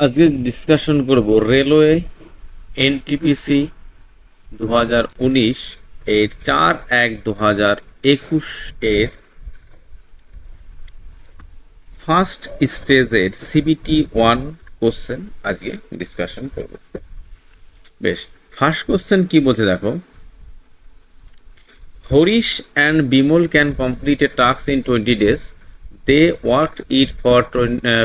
আজকে ডিসকাশন করব railway NTPC 2019 এর 4/1/2021 এর ফার্স্ট স্টেজের CBT 1 কোশ্চেন আজকে ডিসকাশন করব। বেশ, ফার্স্ট কোশ্চেন কি বলছে দেখো। Harish and Bimal can complete a task in 20 days. They worked it for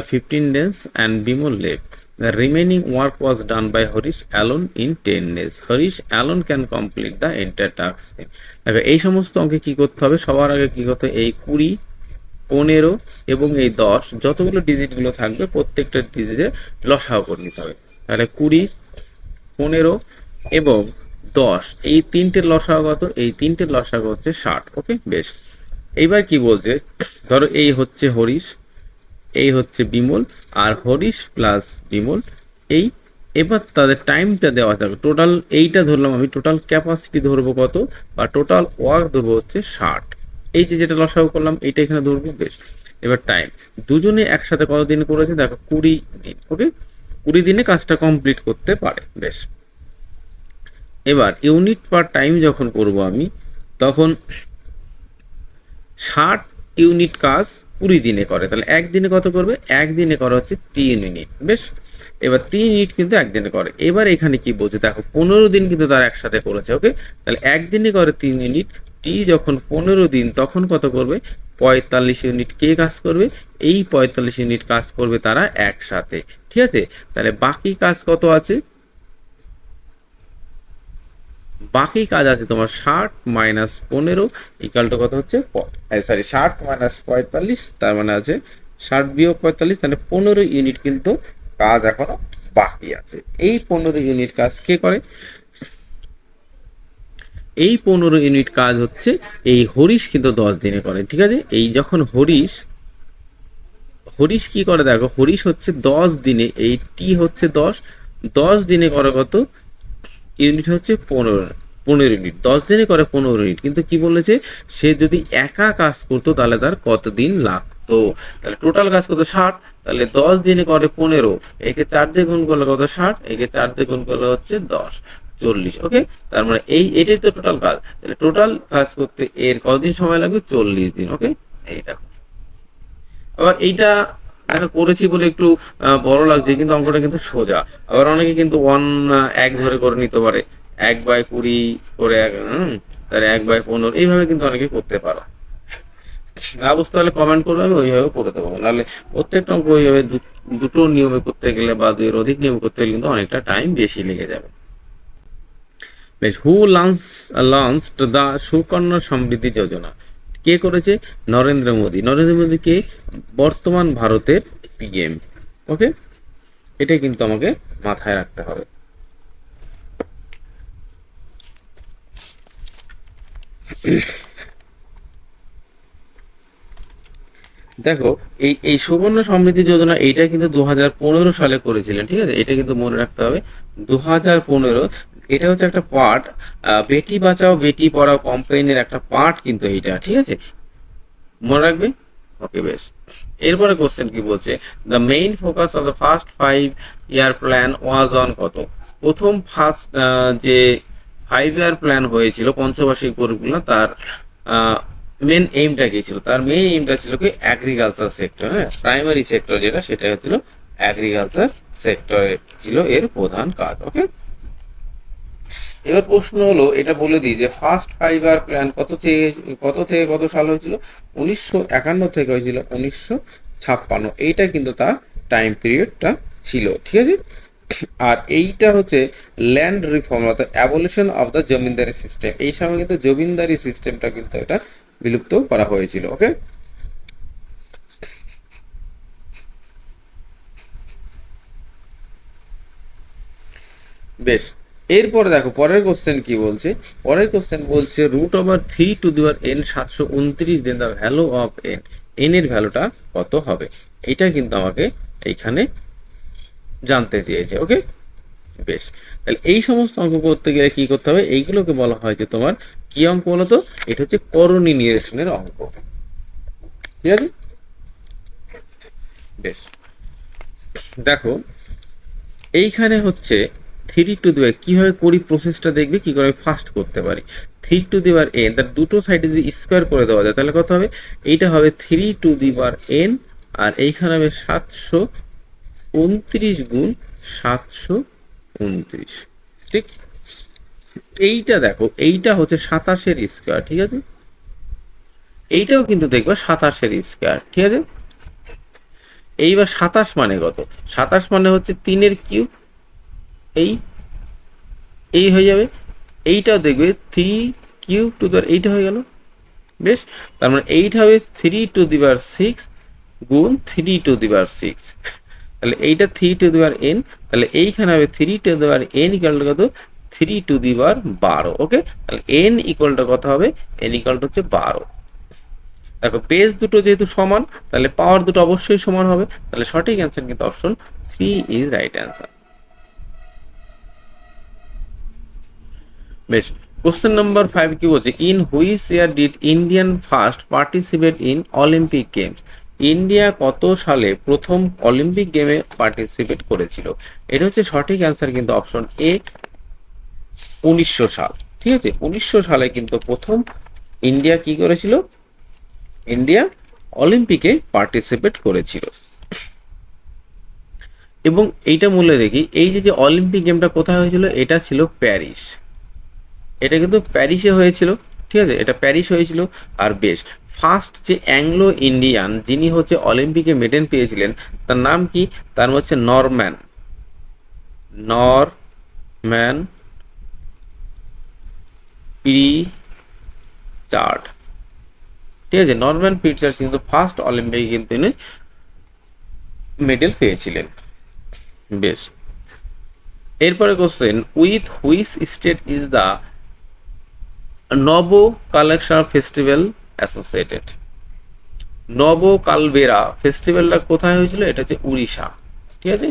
15 days and Bimal left. The remaining work was done by Harish alone in 10 days. Harish alone can complete the entire task. দেখো এই সমস্ত অঙ্কে কি করতে হবে, সবার আগে কি করতে হবে, এই 20, 15 এবং এই 10 যতগুলো ডিজিটগুলো থাকবে প্রত্যেকটা ডিজিটে লসাগু করে নিতে হবে। তাহলে 20, 15 এবং 10 এই তিনটে লসাগু কত? এই তিনটে লসাগু হচ্ছে 60। ওকে, বেশ। এইবার কি বলছে, ধরো এই হচ্ছে হরিশ, এই হচ্ছে বিমল, আর হরিশ প্লাস বিমল এই। এবার তাদের টাইমটা দেওয়া থাকবে, টোটাল এইটা ধরলাম আমি, টোটাল ক্যাপাসিটি ধরবো কত, বা টোটাল ওয়ার্ক ধরবো হচ্ছে 60। এই যে যেটা লসাগু করলাম এইটা এখানে ধরবো। বেশ, এবার টাইম দুজনে একসাথে কত দিন করেছে দেখো, 20 দিন। ওকে, 20 দিনে কাজটা কমপ্লিট করতে পারে। বেশ, এবার ইউনিট পার টাইম যখন করব আমি, তখন 60 ইউনিট কাজ 20 দিনে করে, তাহলে একদিনে কত করবে? একদিনে করে হচ্ছে 3 ইউনিট। বেশ, এবার 3 ইউনিট কিন্তু একদিনে করে। এবার এখানে কি বলছে দেখো, 15 দিন কিন্তু তার একসাথে করেছে। ওকে, তাহলে একদিনে করে 3 ইউনিট, টি যখন 15 দিন তখন কত করবে? 45 ইউনিট কে কাজ করবে? এই 45 ইউনিট কাজ করবে তারা একসাথে। ঠিক আছে, তাহলে বাকি কাজ কত আছে? বাকি কাজ আছে তোমার 60 মাইনাস 15 ইকাল টু কত হচ্ছে, সরি 60 মাইনাস 45, তার মানে আছে 60 বিয়োগ 45, তাহলে 15 ইউনিট কিন্তু কাজ এখনো বাকি আছে। এই 15 ইউনিট কাজ কে করে? এই 15 ইউনিট কাজ হচ্ছে এই হরিশ কিন্তু 10 দিনে করে। ঠিক আছে, এই যখন হরিশ হরিশ কি করে দেখো, হরিশ হচ্ছে 10 দিনে, এই টি হচ্ছে 10 দিনে করে কত ইউনিট? হচ্ছে 15 ইউনিট। 10 দিনে করে 15 ইউনিট, কিন্তু কি বলেছে, সে যদি একা কাজ করতো তাহলে তার কতদিন লাগতো? তাহলে টোটাল কাজ কত? 60। তাহলে 10 দিনে করে 15, একে 4 দিয়ে গুণ করলে কত? 60, একে 4 দিয়ে গুণ করলে হচ্ছে 10, 40। ওকে, তার মানে এটাই তো টোটাল কাজ। তাহলে টোটাল কাজ করতে এর কতদিন সময় লাগবে? 40 দিন। ওকে, এইটা। আবার এইটা দেখা করেছি বলে একটু বড় লাগছে, কিন্তু অঙ্কটা কিন্তু সোজা। আবার অনেকে কিন্তু 1 ধরে করে নিতে পারে, 1/20 করে তাহলে 1/15 এইভাবে কিন্তু অনেকে করতে পারো। না বুঝতে হলে কমেন্ট করবে, আমি ওইভাবে করে দেবো। নাহলে প্রত্যেকটা অঙ্ক ওইভাবে দুটো নিয়মে করতে গেলে বা 2 এর অধিক নিয়মে করতে গেলে কিন্তু অনেকটা টাইম বেশি লেগে যাবে। বেশ, হু লঞ্চড দ্য সুকন্যা সমৃদ্ধি যোজনা? কে করেছে? নরেন্দ্র মোদী। নরেন্দ্র মোদী কে? বর্তমান ভারতের PM। ওকে, এটা কিন্তু আমাকে মাথায় রাখতে হবে। দেখো, এই সুকন্যা সমৃদ্ধি যোজনা এইটা কিন্তু 2015 সালে করেছিলেন। ঠিক আছে, এটা কিন্তু মনে রাখতে হবে, 2015। এটা হচ্ছে একটা পার্ট, বেটি বাঁচাও বেটি পড়াও ক্যাম্পেইনের একটা পার্ট কিন্তু এইটা। ঠিক আছে, মনে রাখবে। ওকে, বেশ। এরপরে কোশ্চেন কি বলছে, the main focus of the first 5 year plan was on কত? প্রথম ফার্স্ট যে 5 ইয়ার প্ল্যান হয়েছিল পঞ্চবার্ষিক পরিকল্পনা, তার মেন এইমটা কি ছিল? তার মেইন এইমটা ছিল কি? Agriculture sector. হ্যাঁ, প্রাইমারি সেক্টর যেটা, সেটা হচ্ছিল এগ্রিকালচার সেক্টরে ছিল এর প্রধান কাজ। ওকে, এবার প্রশ্ন হলো, এটা বলে দিই যে ফার্স্ট 5 ইয়ার প্ল্যান কত থেকে কত সাল হয়েছিল? 1951 থেকে হয়েছিল 1956। এইটা কিন্তু তার টাইম পিরিয়ডটা ছিল। ঠিক আছে, আর এইটা হচ্ছে ল্যান্ড রিফর্ম অর্থাৎ abolition of the zamindari system. এই সময় কিন্তু জমিদারি সিস্টেমটা কিন্তু এটা বিলুপ্ত করা হয়েছিল। ওকে, বেশ। এরপরে দেখো পরের কোশ্চেন কি বলছে। পরের কোশ্চেন বলছে √3 729, then the value of N, N এর ভ্যালুটা কত হবে? এটা কিন্তু আমাকে এইখানে জানতে চেয়েছে। ওকে, বেশ। তাহলে এই সমস্ত অঙ্ক করতে গেলে কি করতে হবে? এইগুলোকে বলা হয় যে তোমার কি অঙ্ক বলতো? এটা হচ্ছে করণী নিরসনের অঙ্ক। ঠিক আছে, বেশ। দেখো, এইখানে হচ্ছে 3 কিভাবে করি প্রসেসটা দেখবে কি করে ফাস্ট করতে পারি। 3 তার দুটো সাইডে যদি স্কোয়ার করে দেওয়া যায় তাহলে কত হবে, এইটা হবে 3 আর এইখানে হবে 729 গুণ 729, ঠিক। এইটা দেখো, এইটা হচ্ছে 27-এর স্কোয়ার, ঠিক আছে। এইটাও কিন্তু দেখবা 27-এর স্কোয়ার, ঠিক আছে। এইবার 27 মানে কত, 27 মানে হচ্ছে 3-এর কিউব, এই এই হয়ে যাবে। এইটাও দেখবে 3 কিউব এইটা হয়ে গেল, বেশ। তার মানে এইটা হবে 3 টু দি পাওয়ার 6 গুণ 3 টু দি পাওয়ার 6, তাহলে এইটা 3 টু দি পাওয়ার n, তাহলে এইখানে হবে 3 to the power n equal to কত, 3 টু দি পাওয়ার 12, ওকে। তাহলে n ইকুয়ালটা কত হবে, n ইকুয়ালটা হচ্ছে 12। দেখো বেস দুটো যেহেতু সমান, তাহলে পাওয়ার দুটো অবশ্যই সমান হবে, তাহলে সঠিক অ্যান্সার কিন্তু অপশন 3 ইজ রাইট অ্যান্সার। বেশ, কোশ্চেন নাম্বার 5 কি বলছে, in which year did Indian first participate in Olympic games. India কত সালে প্রথম অলিম্পিক গেমে পার্টিসিপেট করেছিল। এটা হচ্ছে সঠিক অ্যান্সার কিন্তু অপশন এ, 1900 সাল, ঠিক আছে। 1900 সালে কিন্তু প্রথম ইন্ডিয়া কি করেছিল, ইন্ডিয়া অলিম্পিকে পার্টিসিপেট করেছিল। এবং এইটা মূল্যে দেখি, এই যে অলিম্পিক গেমটা কোথায় হয়েছিল, এটা ছিল প্যারিস, এটা কিন্তু প্যারিসে হয়েছিল, ঠিক আছে, এটা প্যারিস হয়েছিল। আর বেশ, ফার্স্ট যে অ্যাংলো ইন্ডিয়ান যিনি হচ্ছে অলিম্পিকে মেডেল পেয়েছিলেন তার নাম কি, তার নাম হচ্ছে নরম্যান, নরম্যান প্রিচার্ড, ঠিক আছে। নরম্যান প্রিচার্ড কিন্তু ফার্স্ট অলিম্পিকে কিন্তু তিনি মেডেল পেয়েছিলেন, বেশ। এরপরে question, with which state is the নব কালেকশন ফেস্টিভ্যাল অ্যাসোসিয়েটেড। নব কালবেরা ফেস্টিভ্যালটা কোথায় হয়েছিল, এটা হচ্ছে উড়িষ্যা, ঠিক আছে,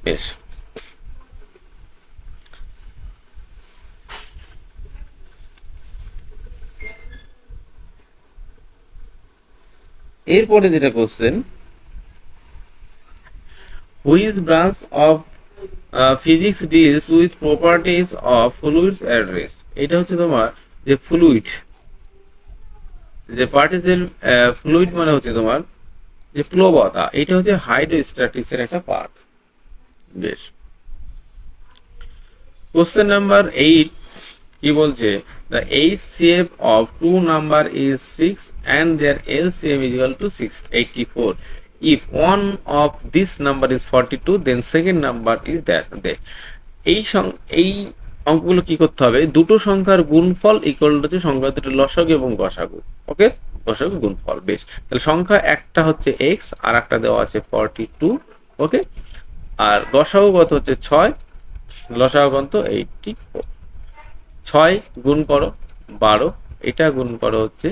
বেশ। এরপরে যেটা question, which branch of physics deals with properties of fluids at rest. এটা হচ্ছে তোমার যে ফ্লুইড, যে পার্টিসেল ফ্লুইড মানে হচ্ছে তোমার যে প্লবতা, এটা হচ্ছে হাইড্রোস্ট্যাটিক্সের একটা পার্ট, বেশ। কোশ্চেন নাম্বার 8 কি বলছে, the HCF of two number is 6 and their LCM is equal to 684. If one of this number is 42, then second number is that. এই অঙ্কগুলো কি করতে হবে, দুটো সংখ্যার গুণফল ইকুয়াল হচ্ছে সংখ্যা দুটো লসাগু এবং গসাগু, ওকে, লসাগু গুণফল, বেশ। তাহলে সংখ্যা একটা হচ্ছে x আর একটা দেওয়া আছে 42, ওকে। আর গসাগু কত হচ্ছে 6, লসাগু কত 84। 6 গুণ করো 12, এটা গুণ করো হচ্ছে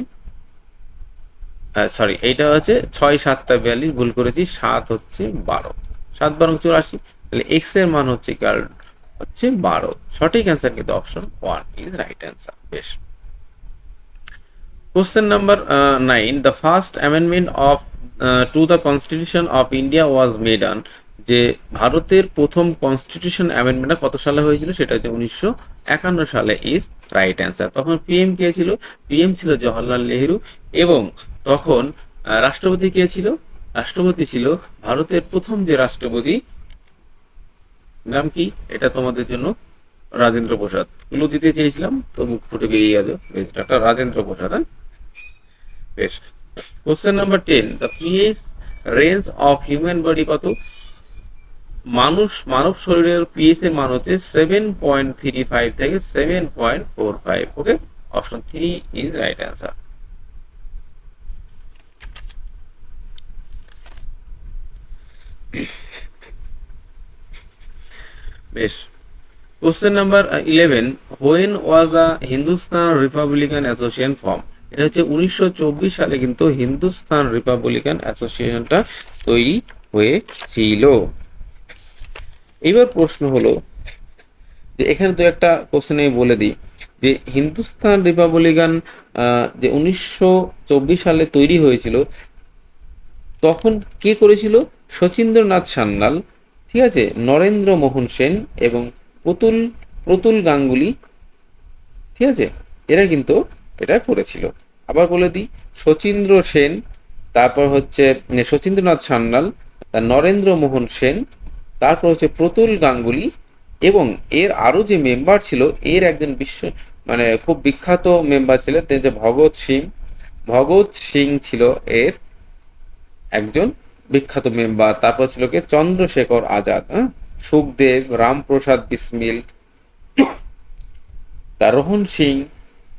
সরি, এইটা হচ্ছে 6 7 42, ভুল করেছি, 7 হচ্ছে 12, 7 12 84, তাহলে এক্স এর মান হচ্ছে কার হচ্ছে 12, সঠিক অ্যান্সার কিন্তু অপশন 1 ইজ রাইট অ্যান্সার, বেশ। Question number 9, the first amendment of to the constitution of India was made on. যে ভারতের প্রথম কনস্টিটিউশন অ্যামেন্ডমেন্টটা কত সালে হয়েছিল, সেটা হচ্ছে 1951 সালে ইজ রাইট অ্যান্সার। তখন পিএম কে ছিল, পিএম ছিল জওহরলাল নেহেরু, এবং তখন রাষ্ট্রপতি কে ছিল, রাষ্ট্রপতি ছিল ভারতের প্রথম যে রাষ্ট্রপতি, নাম কি, এটা তোমাদের জন্য রাজেন্দ্র প্রসাদ, ক্লু দিতে চেয়েছিলাম তো মুখ ফুটে বেরিয়ে গেল, এটা রাজেন্দ্র প্রসাদ, হ্যাঁ, বেশ। Question number 10, the pH range of human body কত। মানব শরীরের পিএইচ এর মান হচ্ছে 7.35 থেকে 7.45, ওকে, অপশন 3 ইজ রাইট অ্যান্সার। বেশ, question number 11, when was the Hindustan Republican association form. এটা হচ্ছে 1924 সালে কিন্তু হিন্দুস্তান রিপাবলিকান অ্যাসোসিয়েশনটা তৈরি হয়েছিল। এবার প্রশ্ন হলো যে এখানে তো একটা কোশ্চেন আমি বলে দিই, যে হিন্দুস্তান রিপাবলিকান যে 1924 সালে তৈরি হয়েছিল, তখন কে করেছিল, শচীন্দ্রনাথ সান্যাল, ঠিক আছে, নরেন্দ্র মোহন সেন এবং প্রতুল প্রতুল গাঙ্গুলি, ঠিক আছে, এরা কিন্তু এটা করেছিল। আবার বলে দিই, শচীন্দ্র সেন, তারপর হচ্ছে শচীন্দ্রনাথ সান্যাল, তার নরেন্দ্র মোহন সেন, তারপর হচ্ছে প্রতুল গাঙ্গুলি, এবং এর আরও যে মেম্বার ছিল, এর একজন মানে খুব বিখ্যাত মেম্বার ছিলেন, তিনি যে ভগৎ সিং ছিল এর একজন বিখ্যাত মেম্বার। তারপর ছিল কে, চন্দ্রশেখর আজাদ, হ্যাঁ, সুখদেব, রামপ্রসাদ বিসমিল, তার রোহন সিং,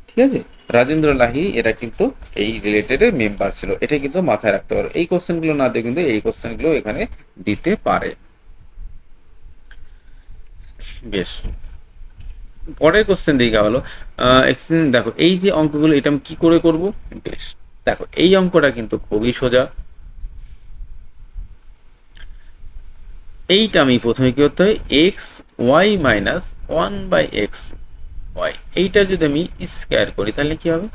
ঠিক আছে, রাজেন্দ্র লাহি, এরা কিন্তু এই রিলেটেড এর মেম্বার ছিল। এটা কিন্তু মাথায় রাখতে পারো, এই কোশ্চেনগুলো না দিয়ে কিন্তু এই কোশ্চেনগুলো এখানে দিতে পারে। বেশ, পরের কোশ্চেন দিকে হলো দেখো এই যে অঙ্কগুলো, এটা আমি কি করে করব। বেশ, দেখো এই অঙ্কটা কিন্তু খুবই সোজা। এইটা আমি প্রথমে কি করতে হয়, x Y minus 1/x Y, এইটা যদি আমি স্কোয়ার করি তাহলে কি হবে,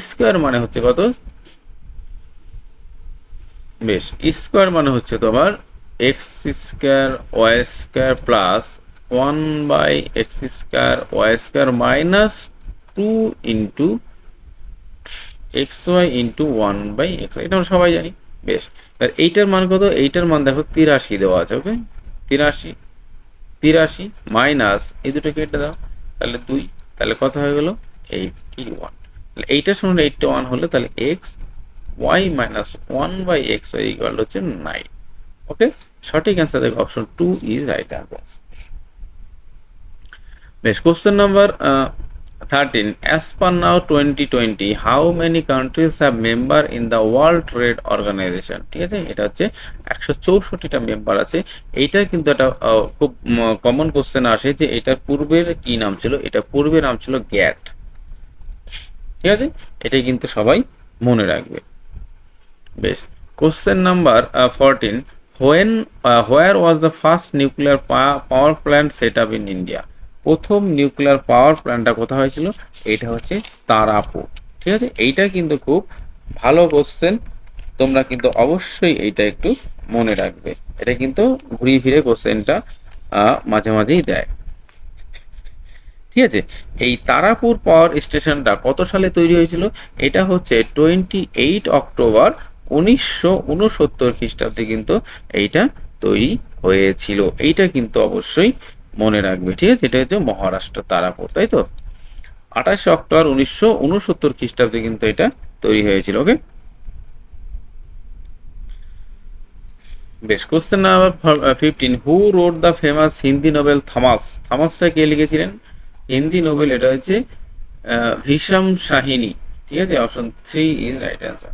স্কোয়ার মানে হচ্ছে কত, বেশ, স্কোয়ার মানে হচ্ছে তোমার x square y square plus 1/x² minus 2 × xy × 1/x, এটা আমরা সবাই জানি। বেশ, এইটার মান কত, এইটার মান দেখো 83 দেওয়া আছে, ওকে, 83 মাইনাস এই দুটো কেটে দাও, তাহলে 2, তাহলে কত হয়ে গেল 81। তাহলে এইটার সমান 81 হলে তাহলে x Y minus 1/x equal হচ্ছে 9। ওকে, সঠিক অ্যান্সার দেখো অপশন 2 ইজ রাইট অ্যান্সার। বেশ, question number 13, as per now 2020 how many countries have member in the World Trade Organization, ঠিক আছে, এটা হচ্ছে 164টা মেম্বার আছে। এইটা কিন্তু একটা খুব কমন কোশ্চেন আসে যে এটা পূর্বের কি নাম ছিল, এটা পূর্বে নাম ছিল গ্যাট, ঠিক আছে, এটাই কিন্তু সবাই মনে রাখবে। বেশ, question number 14, where was the first nuclear power plant set up in India, প্রথম নিউক্লিয়ার পাওয়ার প্ল্যান্টটা কোথায় হয়েছিল, এটা হচ্ছে তারাপুর, ঠিক আছে, এইটা কিন্তু খুব ভালো কোশ্চেন, তোমরা কিন্তু অবশ্যই এইটা একটু মনে রাখবে, এটা কিন্তু ঘুরিয়ে ফিরে কোশ্চেনটা মাঝে মাঝেই দেয়, ঠিক আছে। এই তারাপুর পাওয়ার স্টেশনটা কত সালে তৈরি হয়েছিল, এটা হচ্ছে 28 অক্টোবর 1969 খ্রিস্টাব্দে কিন্তু এইটা তৈরি হয়েছিল, এইটা কিন্তু অবশ্যই মনে রাখবে, ঠিক আছে, এটা হচ্ছে মহারাষ্ট্র তারাপুর, তাই তো, 28 অক্টোবর 1969 খ্রিস্টাব্দে কিন্তু এটা তৈরি হয়েছিল। ওকে, বেশ, question number 15, who wrote the famous Hindi novel Tamas, থমাসটা কে লিখেছিলেন, হিন্দি নোবেল এটা হচ্ছে ভীষম শাহিনী, ঠিক আছে, অপশন 3 ইজ রাইট অ্যান্সার।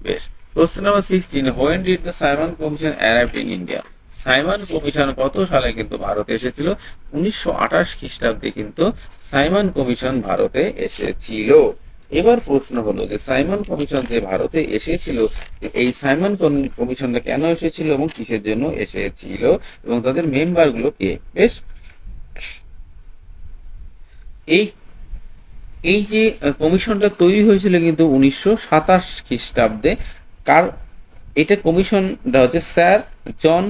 বেশ, question number 16, when did the Simon commission arrive in India, Simon commission কত সালে কিন্তু ভারতে এসেছিল, 1928 খ্রিস্টাব্দে কিন্তু সাইমন কমিশন ভারতে এসেছিল। এবার প্রশ্ন হলো যে সাইমন কমিশন যে ভারতে এসেছিল, এই সাইমন কমিশনটা কেন এসেছিল এবং কিসের জন্য এসেছিল এবং তাদের মেম্বার গুলো কে। বেশ, এই এই যে কমিশনটা তৈরি হয়েছিল কিন্তু 1927 খ্রিস্টাব্দে, কার, এটা কমিশনটা হচ্ছে স্যার জন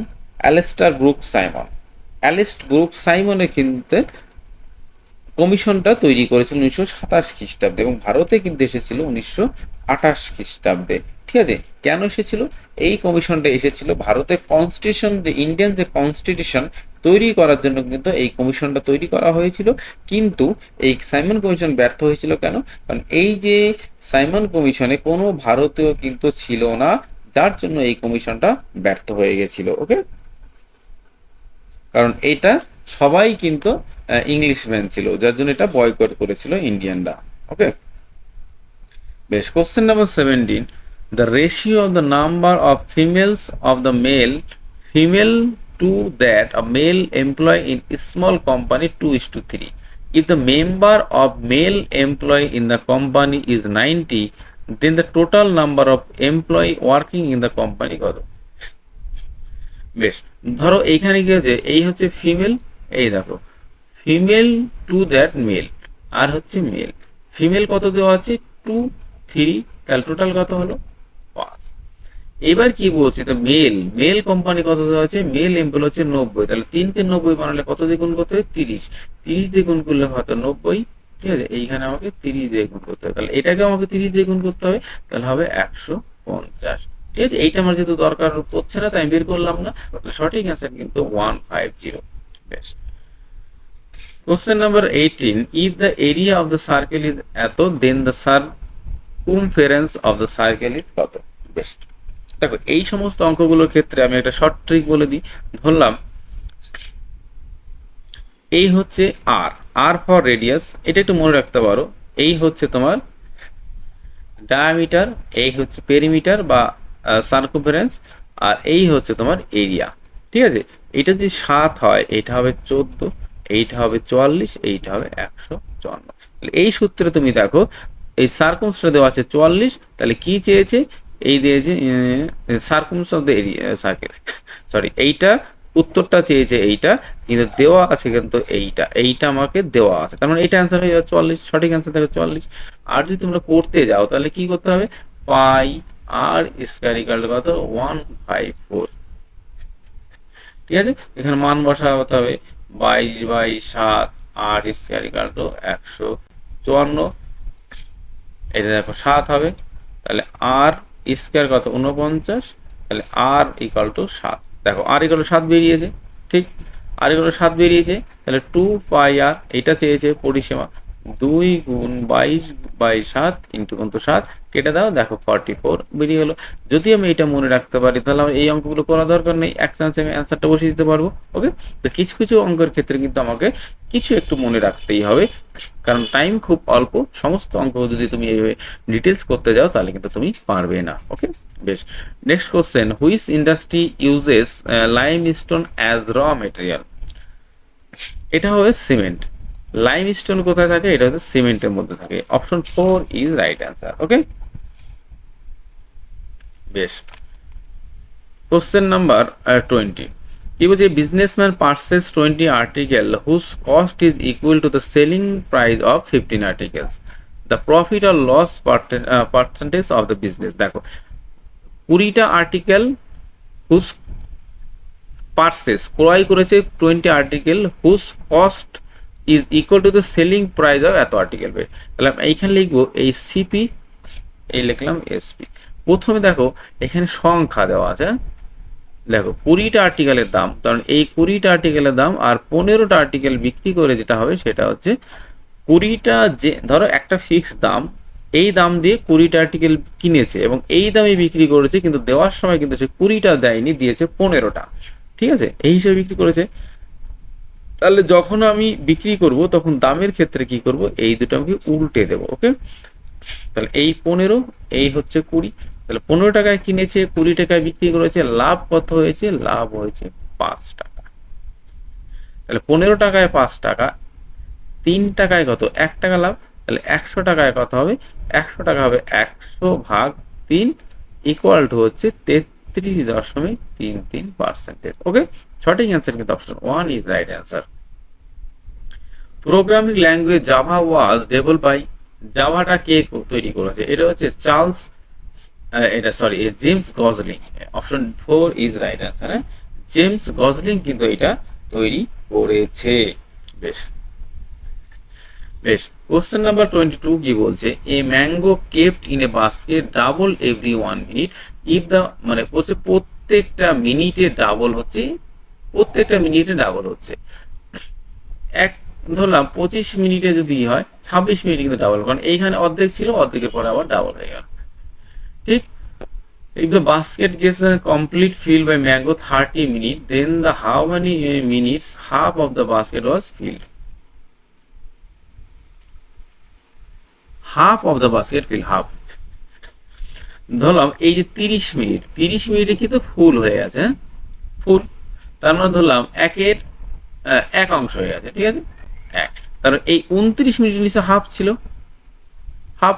অ্যালেস্টার ব্রুক সাইমন, ব্রুক সাইমনের কিন্তু কমিশনটা তৈরি করেছিল 1927 খ্রিস্টাব্দে এবং ভারতে কিন্তু এসেছিল 1928 খ্রিস্টাব্দে, ঠিক আছে। কেন এসেছিল, এই কমিশনটা এসেছিল ভারতের কনস্টিটিউশন, যে ইন্ডিয়ান যে কনস্টিটিউশন তৈরি করার জন্য কিন্তু এই কমিশনটা তৈরি করা হয়েছিল, কিন্তু এই সাইমন কমিশন ব্যর্থ হয়েছিল কেন, কারণ এই যে সাইমন কমিশনে কোনো ভারতীয় কিন্তু ছিল না, যার জন্য এই কমিশনটা ব্যর্থ হয়ে গেছিল। ওকে, কারণ এটা সবাই কিন্তু ইংলিশম্যান ছিল, যার জন্য এটা বয়কট করেছিল ইন্ডিয়ানরা। ওকে, বেশ, question number 17, the ratio of the number of females of the female to that a male employ in small company 2:3, if the member of male employee in the company is 90, then the total number of employee working in the company কত। বেশ, ধরো এইখানে কি হচ্ছে, এই হচ্ছে female, এই দেখো ফিমেল টু দ্যাট মেল, আর হচ্ছে মেল, ফিমেল কত দেওয়া আছে 2, 3, তাহলে টোটাল কত হলো 5, এবার কি বলছি, তো মেল মেল কোম্পানি কত দেওয়া আছে, মেল এমপ্লয় হচ্ছে 90, তাহলে 3 কে 90 বানালে কত দিয়ে গুণ করতে হবে, 30, 30 দিয়ে গুণ করলে হয়তো 90, ঠিক আছে, এইখানে আমাকে 30 দিয়ে গুণ করতে হবে, তাহলে এটাকে আমাকে 30 দিয়ে গুণ করতে হবে, তাহলে হবে 150, ঠিক আছে। এইটা আমার যেহেতু দরকার পড়ছে না তাই আমি বের করলাম না, সঠিক অ্যান্সার কিন্তু 150। বেশ, question number 18, if the area of the circle is এত, then the circumference of the circle is কত। বেশ, দেখো এই সমস্ত অঙ্কগুলোর ক্ষেত্রে আমি একটা শর্ট ট্রিক বলে দিই। ধরলাম এই হচ্ছে আর, আর ফর রেডিয়াস, এটা একটু মনে রাখতে পারো। এই হচ্ছে তোমার ডায়ামিটার, এই হচ্ছে পেরিমিটার বা সার্কামফারেন্স, আর এই হচ্ছে তোমার এরিয়া, ঠিক আছে। এটা যদি 7 হয়, এটা হবে 14, এইটা হবে 44, এইটা হবে 154। এই সূত্রে তুমি দেখো এই সার্কামফারেন্সটা দেওয়া আছে 44, তাহলে কি চেয়েছে, এই দিয়েছে circumference of the area circle, sorry এইটা উত্তরটা চেয়েছে এইটা, কিন্তু দেওয়া আছে কিন্তু এইটা, এইটা আমাকে দেওয়া আছে, তার মানে এইটা অ্যান্সার হয়ে যাবে 44, সঠিক অ্যান্সার থাকবে 44। আর যদি তোমরা করতে যাও তাহলে কি করতে হবে, পাই আর স্কয়ার ইকুয়াল টু কত, 154, ঠিক আছে। এখানে মান বসাতে হবে 22/7, আর স্কয়ার ইকুয়াল টু 154, এটা দেখো 7 হবে, তাহলে আর স্কয়ার কত 49, তাহলে আর ইকুয়াল টু 7, দেখো আর ইকুয়াল টু 7 বেরিয়েছে, ঠিক, আর ইকুয়াল টু 7 বেরিয়েছে, তাহলে 2 পাই আর, এটা চেয়েছে পরিসীমা 2 গুণ 22/7 ইন্টু কিন্তু 7, কেটে দাও, দেখো 44 বেরিয়ে গেলো। যদি আমি এটা মনে রাখতে পারি তাহলে আমার এই অঙ্কগুলো করা দরকার নেই, এক চান্সে আমি অ্যান্সারটা বসিয়ে দিতে পারবো। ওকে, তো কিছু কিছু অঙ্কের ক্ষেত্রে কিন্তু আমাকে কিছু একটু মনে রাখতেই হবে, কারণ টাইম খুব অল্প, সমস্ত অঙ্ক যদি তুমি এইভাবে ডিটেলস করতে যাও তাহলে কিন্তু তুমি পারবে না। ওকে, বেশ, next question, which industry uses limestone as র মেটেরিয়াল। এটা হবে সিমেন্ট। লাইমস্টোন কোথায় থাকে, এটা হচ্ছে সিমেন্টের মধ্যে থাকে, option 4 is right answer. Okay, বেশ, কোশ্চেন নাম্বার 20, কি বলছে, businessman purchase 20 article whose cost is equal to the selling price of 15 articles, the profit or loss percentage of the business. দেখো 20টা আর্টিকেল হুজ পারচেজ, ক্রয় করেছে 20 article whose cost is equal to the selling price of এত article, তাহলে এইখানে লিখবো এই CP, এই লিখলাম এসপি। প্রথমে দেখো এখানে সংখ্যা দেওয়া আছে, দেখো 20টা আর্টিকেলের দাম, কারণ এই 20টা আর্টিকেলের দাম আর 15টা আর্টিকেল বিক্রি করে যেটা হবে সেটা হচ্ছে 20টা, যে ধরো একটা ফিক্সড দাম, এই দাম দিয়ে 20টা আর্টিকেল কিনেছে এবং এই দামে বিক্রি করেছে, কিন্তু দেওয়ার সময় কিন্তু সে 20টা দেয়নি, দিয়েছে 15টা, ঠিক আছে, এই হিসেবে বিক্রি করেছে। তাহলে যখন আমি বিক্রি করব তখন দামের ক্ষেত্রে কি করব, এই দুটো আমি উল্টে দেবো। ওকে, তাহলে এই 15, এই হচ্ছে 20, তাহলে 15 টাকায় কিনেছে, 20 টাকায় বিক্রি করেছে, লাভ কত হয়েছে, লাভ হয়েছে 5 টাকা। তাহলে 15 টাকায় 5 টাকা, 3 টাকায় কত, 1 টাকা লাভ, তাহলে 100 টাকায় কত হবে, 100 টাকা হবে 100/3 ইকুয়াল টু হচ্ছে 33.33%। ওকে, সঠিক অ্যান্সার কিন্তু option 1 is right answer. Programming language Java was developed by, জাভাটা কে তৈরি করেছে, এটা হচ্ছে চার্লস, এটা sorry James Gosling, option 4 is right answer. James Gosling কিন্তু এটা তৈরি করেছে। বেশ, বেশ, কোশ্চেন নাম্বার 22 কি বলছে, a mango kept in a basket double every 1 minute if the, মানে বলছে প্রত্যেকটা মিনিটে ডাবল হচ্ছে, প্রত্যেকটা মিনিটে ডাবল হচ্ছে, এক ধরলাম 25 মিনিটে যদি হয় 26 মিনিটে কিন্তু ডাবল, কারণ এইখানে অর্ধেক ছিল, অর্ধেকের পরে আবার ডাবল হয়ে গেল, ঠিক। If the basket gets a complete filled by mango 30 minutes, then the how many minutes half of the basket was filled? Half of the basket filled, half. ধরলাম এই যে 30 মিনিট, 30 মিনিটে কিন্তু ফুল হয়ে গেছে, ফুল, তার মানে ধরলাম একের এক অংশ হয়ে গেছে, ঠিক আছে, এক, তাহলে এই 29 মিনিটের নিচে হাফ ছিল, হাফ,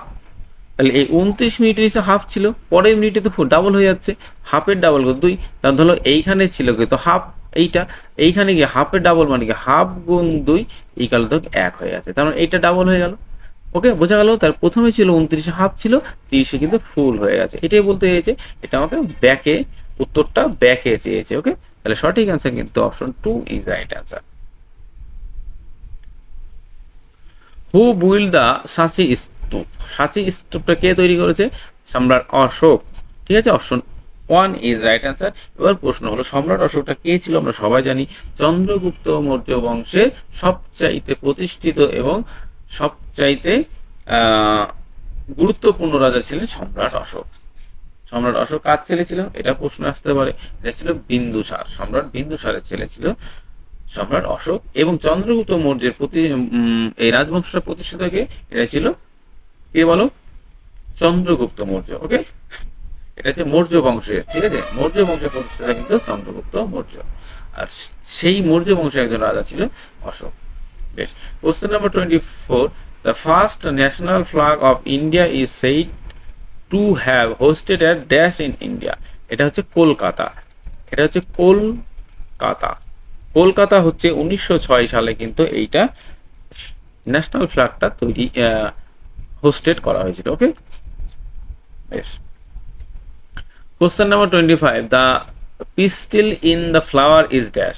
তাহলে এই 29 মিনিটের নিচে হাফ ছিল, পরের মিনিটে তো ডাবল হয়ে যাচ্ছে, হাফের ডাবল কত 2, তার ধরো এইখানে ছিল কিন্তু হাফ, এইটা এইখানে গিয়ে হাফের ডাবল মানে কি হাফ গুণ 2 ইকাল তো 1 হয়ে যাচ্ছে, তার মানে এইটা ডাবল হয়ে গেল, ওকে, বোঝা গেল। তার প্রথমে ছিল 29 হাফ ছিল, 30 কিন্তু ফুল হয়ে গেছে, এটাই বলতে চেয়েছে। এটা আমাকে ব্যাকে, উত্তরটা ব্যাকে চেয়েছে। ওকে, তাহলে সঠিক অ্যান্সার কিন্তু option 2 is right answer. Who build the সাঁচি স্তূপ? সাঁচি স্তূপটা কে তৈরি করেছে? সম্রাট অশোক। ঠিক আছে, অপশন 1 ইজ রাইট অ্যান্সার। এবার প্রশ্ন হলো, সম্রাট অশোকটা কে ছিল? আমরা সবাই জানি চন্দ্রগুপ্ত মৌর্য বংশের সবচাইতে প্রতিষ্ঠিত এবং সবচাইতে গুরুত্বপূর্ণ রাজা ছিলেন সম্রাট অশোক। সম্রাট অশোক কার ছেলে ছিল? এটা প্রশ্ন আসতে পারে। এটা ছিল বিন্দুসার, সম্রাট বিন্দুসারের ছেলে ছিল সম্রাট অশোক। এবং চন্দ্রগুপ্ত মৌর্যের এই রাজবংশটা প্রতিষ্ঠিত কে? এটা ছিল কে বলো? চন্দ্রগুপ্ত মৌর্য। ওকে, এটা হচ্ছে মৌর্য বংশের, ঠিক আছে, মৌর্য বংশের প্রতিষ্ঠাতা কিন্তু চন্দ্রগুপ্ত মৌর্য, আর সেই মৌর্য বংশের একজন রাজা ছিল অশোক। বেশ, question number 24, the first national flag of India is said to have hosted at dash in India? এটা হচ্ছে কলকাতা। এটা হচ্ছে কলকাতা। কলকাতা হচ্ছে 1906 সালে কিন্তু এইটা ন্যাশনাল ফ্ল্যাগটা তৈরি হোস্টেড করা হয়েছিল। ওকে, বেশ। Question number 25, the pistil in the flower is dash?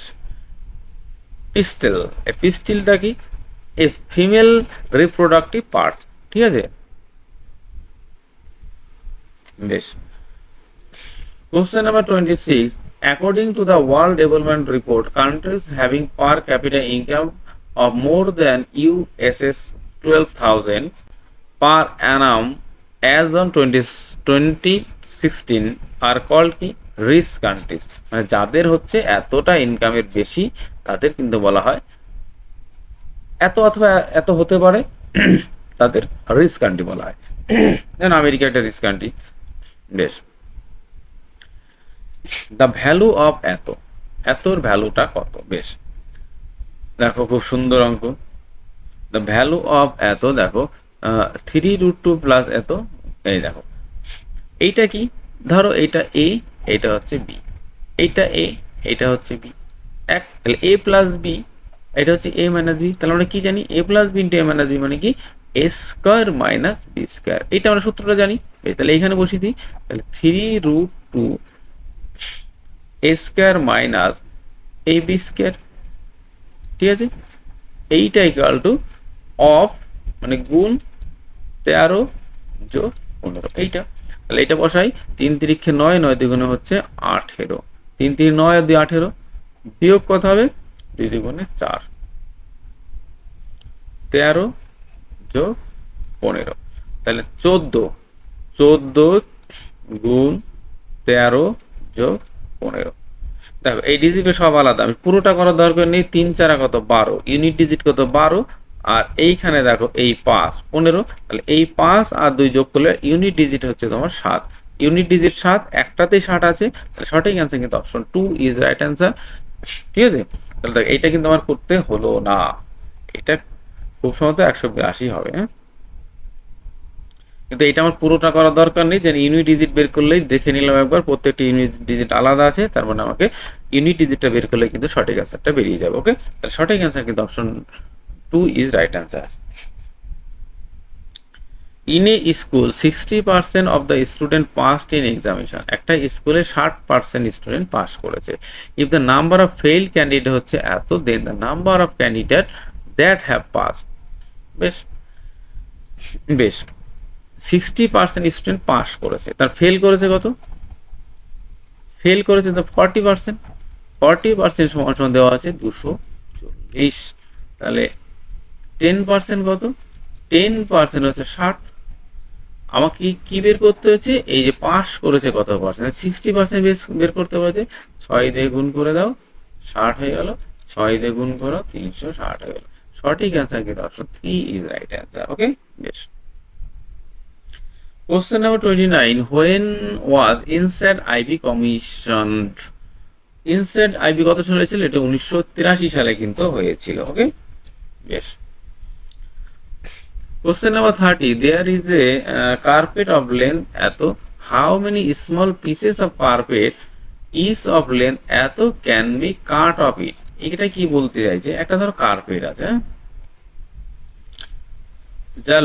Pistil, এই পিস্টিলটা কি? এ ফিমেল রিপ্রোডাক্টিভ পার্ট, ঠিক আছে, বেশ। Question number 26. According to the World Development Report, countries having per capita income of more than USS 12,000 per annum as on 2016 are called কি? Rich countries. মানে যাদের হচ্ছে এতটা ইনকামের বেশি তাদের কিন্তু বলা হয়, এত অথবা এত হতে পারে, তাদের রিচ কান্ট্রি বলা হয়। যেমন আমেরিকা একটা রিচ কান্ট্রি। বেশ, দ্য ভ্যালু অফ এত, এতর ভ্যালুটা কত? বেশ, দেখো খুব সুন্দর অঙ্ক। দ্য ভ্যালু অফ এত, দেখো 3√2 প্লাস এত। এই দেখো এইটা কি? ধরো এইটা এ, এটা হচ্ছে বি, এইটা এ, এটা হচ্ছে বি, এক, তাহলে এ প্লাস বি, এটা হচ্ছে এ মাইনাস বি। তাহলে আমরা কি জানি? এ প্লাস বি ইন্টু এ মাইনাস বি মানে কি? এ স্কোয়ার মাইনাস বি স্কোয়ার। এটা আমরা সূত্রটা জানি। তাহলে এইখানে বসিয়ে দিই, তাহলে 3√2 এ square minus A B square, ঠিক আছে, এইটা ইকুয়াল টু অফ মানে গুণ 13 যোগ 15, এইটা। তাহলে এটা বসাই, 3 তিরিক্ষে 9, 9 দ্বিগুণে হচ্ছে 18, 3 3 9 আর 2 18, বিয়োগ কত হবে? 2 দ্বিগুণে 4, 13 যোগ 15, তাহলে 14 গুণ 13 যোগ 15। দেখো এই ডিজিটে সব আলাদা, আমি পুরোটা করার দরকার নেই। 3 4 কত? 12, ইউনিট ডিজিট কত? 12, আর এইখানে দেখো এই 5 15, তাহলে এই 5 আর 2 যোগ করলে ইউনিট ডিজিট হচ্ছে তোমার 7, ইউনিট ডিজিট 7, একটাতেই 60 আছে, তাহলে সঠিক অ্যান্সার কিন্তু অপশন 2 ইজ রাইট অ্যান্সার। ঠিক আছে, তাহলে দেখো এইটা কিন্তু আমার করতে হলো না, এটা খুব সম্ভবত 182 হবে। হ্যাঁ, কিন্তু এটা আমার পুরোটা করার দরকার নেই, যে ইউনিট ডিজিট বের করলেই দেখে নিলাম একবার প্রত্যেকটি ইউনিট ডিজিট আলাদা আছে, তার মানে আমাকে ইউনিট ডিজিটটা বের করলে কিন্তু সঠিক অ্যান্সারটা বেরিয়ে যাবে। ওকে, তাহলে সঠিক অ্যান্সার কিন্তু option 2 is right answer. In a school 60% of the student passed in examination? একটা স্কুলে 60% স্টুডেন্ট পাস করেছে। If the number of fail candidate হচ্ছে এত, then the number of candidate that have passed. বেশ বেশ, 60% স্টুডেন্ট পাস করেছে, তার fail করেছে কত? ফেল করেছে তো 40%, 40% সমান সমান দেওয়া আছে 240, তাহলে 10% কত? 10% হচ্ছে 60। আমাকে কি বের করতে হচ্ছে? এই যে পাস করেছে কত পার্সেন্ট, 60% বের করতে হয়েছে। 6 দিয়ে গুণ করে দাও, 60 হয়ে গেল, 6 দিয়ে গুণ করো, 360 হয়ে গেল। সঠিক অ্যান্সার কিন্তু option 3 is right answer. Okay, বেশ। Question number 29. When was INSEAD IB commissioned? INSEAD IB কত সালে হয়েছিল? এটা 1983 সালে কিন্তু হয়েছিল। ওকে, বেশ। Question number 30. There is a carpet of length এত, how many small pieces of carpet each of length এত can be cut off it? এটা কি বলতে চাইছে? একটা ধরো কার্পেট আছে, যা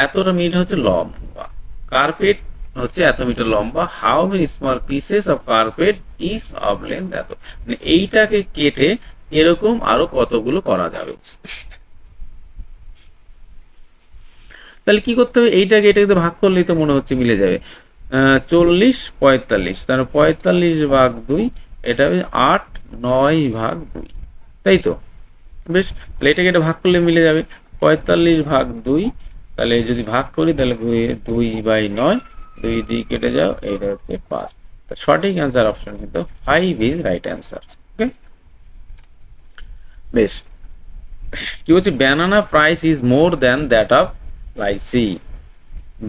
এতটা মিটার হচ্ছে লম্বা, কার্পেট হচ্ছে এত মিটার লম্বা, how many small pieces of carpet is of length এত, মানে এইটাকে কেটে এরকম আরো কতগুলো করা যাবে। তাহলে কি করতে হবে, এইটাকে এটাকে ভাগ করলেই তো মনে হচ্ছে মিলে যাবে। 40 45, তাহলে 45/2, এটা হবে 8 9/2, তাই তো? বেশ, তাহলে এটাকে এটা ভাগ করলে মিলে যাবে 45/2। তাহলে যদি ভাগ করি তাহলে 2/9, 2 কেটে যাও, এটা হচ্ছে 5। সঠিক অ্যান্সার অপশন কিন্তু 5 ইজ রাইট অ্যান্সার। ওকে, বেশ। কি বলছে, banana price is more than that of lychee,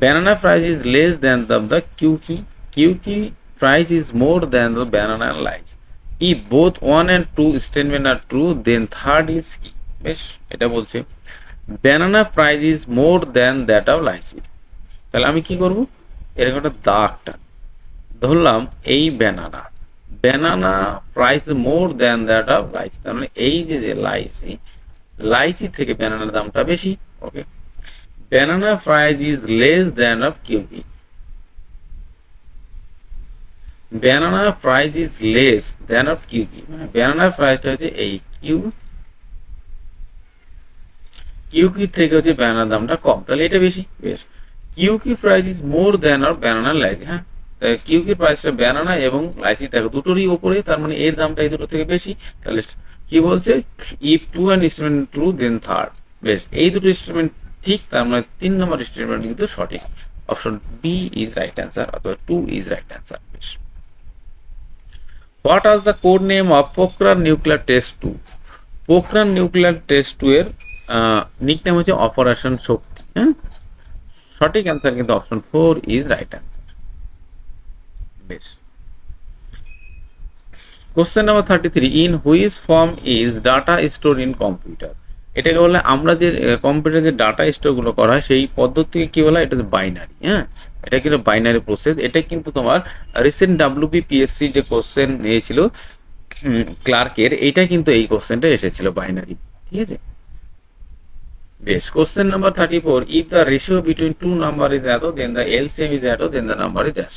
banana price is less than the kiwi, kiwi price is more than the banana and lies, if both 1 and 2 statement are true then third is কি। বেশ, এটা বলছে banana price is more than that of lies, তাহলে আমি কি করব, এরকম একটা দাগটা ধরলাম, এই banana, banana price more than that of lychee, তার মানে এই যে লাইসি, লাইসি থেকে ব্যানানার দামটা বেশি। ওকে, banana price is less than of kiwi, banana price is less than of kiwi, মানে banana প্রাইসটা হচ্ছে এই কিউকি থেকে হচ্ছে ব্যানানার দামটা কম, তাহলে এটা বেশি। বেশ, kiwi price is more than or banana lychee, হ্যাঁ, কিউকি প্রাইসটা ব্যানানা এবং লাইসি দেখো দুটোরই উপরে, তার মানে এর দামটা এই দুটো থেকে বেশি। তাহলে কি বলছে, if two and statement true then third. বেশ, এই দুটো স্টেটমেন্ট ঠিক, তার মানে 3 নম্বর স্টেটমেন্ট কিন্তু সঠিক, option B is right answer অথবা 2 ইজ রাইট অ্যান্সার। বেশ, what was the code name of Pokhran nuclear test 2, Pokhran nuclear test 2 এর নিকনেম হচ্ছে অপারেশন শক্তি। হ্যাঁ, সঠিক অ্যান্সার কিন্তু অপশন 4 ইজ রাইট অ্যান্সার। বেশ, question number 33, in which form is data store in computer, এটাকে বলে আমরা যে কম্পিউটারে যে ডাটা স্টোরগুলো করা হয় সেই পদ্ধতিকে কি বলা হয়, এটা বাইনারি। হ্যাঁ, এটা কিন্তু বাইনারি প্রসেস, এটা কিন্তু তোমার রিসেন্ট WBPSC যে কোশ্চেন নিয়েছিল ক্লার্কের, এটা কিন্তু এই কোশ্চেনটা এসেছিল বাইনারি। ঠিক আছে, বেশ, question number 34, if the ratio between two number is এত দেন দ্য এলসিএম ইজ এত then the number is dash.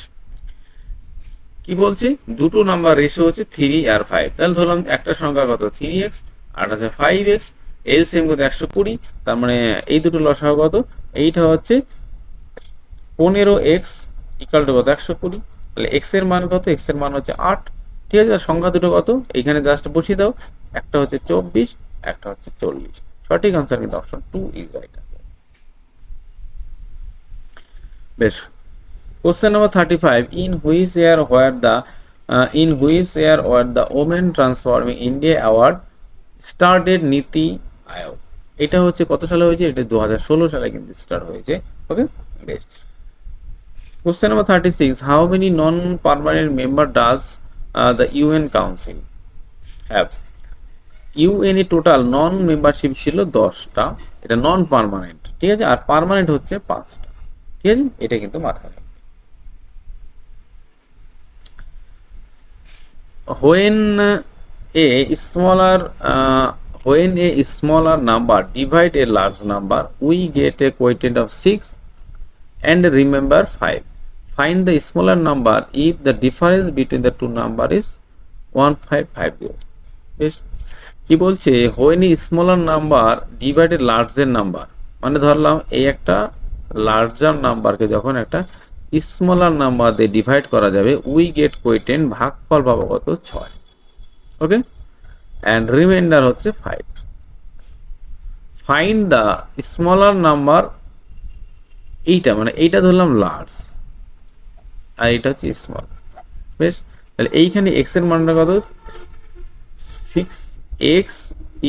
কি বলছি, দুটো নাম্বার রেশিও হচ্ছে 3 আর 5, তাহলে ধরলাম একটা সংখ্যা কত 3x আর আছে 5x, এলসিএম কত 120, তার মানে এই দুটো লসাগু কত, এইটা হচ্ছে 15x ইকুয়াল টু কত 120, তাহলে x এর মান কত, x এর মান হচ্ছে 8। ঠিক আছে, সংখ্যা দুটো কত এইখানে জাস্ট বসিয়ে দাও, একটা হচ্ছে 24, একটা হচ্ছে 40, সঠিক আনসার কিন্তু অপশন 2 ইজ রাইট। বেশ, question number 35, in which year were the Women Transforming India Award started নীতি আয়োগ, এটা হচ্ছে কত সালে হয়েছে, এটা 2016 সালে কিন্তু স্টার্ট হয়েছে। ওকে, বেশ, question number 36, how many non permanent member does the UN council have, UN A total non membership ছিল 10টা, এটা নন পার্মানেন্ট। ঠিক আছে, আর পার্মানেন্ট হচ্ছে 5টা। ঠিক আছে, এটা কিন্তু মাথায় রাখবে। when a smaller when a smaller number divide a large number we get a quotient of 6 and remember 5, find the smaller number if the difference between the two number is 1550। বেশ, কি বলছে, when a smaller number divide a larger number, মানে ধরলাম এই একটা larger নাম্বারকে যখন একটা smaller number দিয়ে ডিভাইড করা যাবে, উই গেট কোয়েটেন্ট, ভাগফল পাবো কত 6। ওকে, অ্যান্ড রিমাইন্ডার হচ্ছে 5, ফাইন্ড দ্য স্মলার নাম্বার, এইটা মানে এইটা ধরলাম লার্জ আর এটা হচ্ছে স্মল। বেশ, তাহলে এইখানে এক্স এর মানটা কত 6x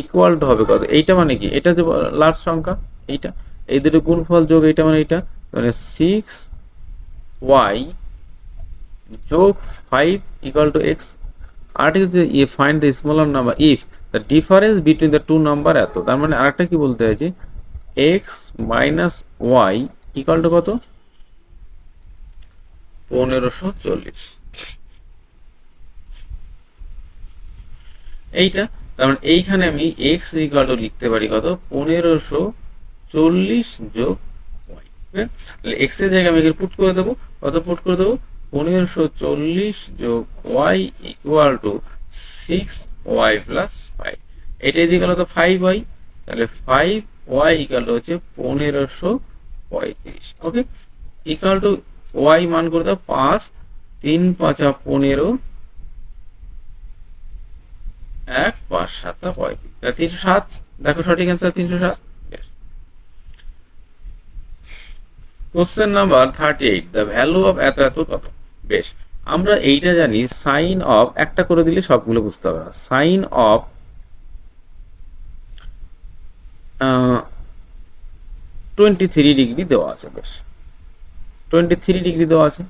ইকুয়াল টু হবে কত, এইটা মানে কি, এটা যে লার্জ সংখ্যা, এইটা এই দুটো গুণফল যোগ এইটা মানে এইটা, মানে 6y যোগ 5 ইকুয়াল টু x। আর যদি find the smaller number if the difference between the two number এত, তার মানে আরেকটা কি বলতে চাইছি, x minus y equal to কত 1540, এইটা, তার মানে এইখানে আমি x ইকুয়াল টু লিখতে পারি কত 1540 40 যোগ ওয়াই। তাহলে এক্স এর জায়গায় আমি এখানে পুট করে দেবো, কত পুট করে দেবো, 1540 যোগ Y equal to 6y plus 5। এটা দিয়ে গেল তো 5y, তাহলে 5y ইকুয়াল টু হচ্ছে 1535। ওকে, ইকুয়াল টু ওয়াই মান করে দাও 5, 3 5 15, 1 5 7 35, 307। দেখো সঠিক answer 307। Question number 38, the value of এত এত কত। বেশ, আমরা এইটা জানি, সাইন অফ একটা করে দিলে সবগুলো বুঝতে হবে না। সাইন অফ 23 ডিগ্রি দেওয়া আছে। বেশ, 23 ডিগ্রি দেওয়া আছে,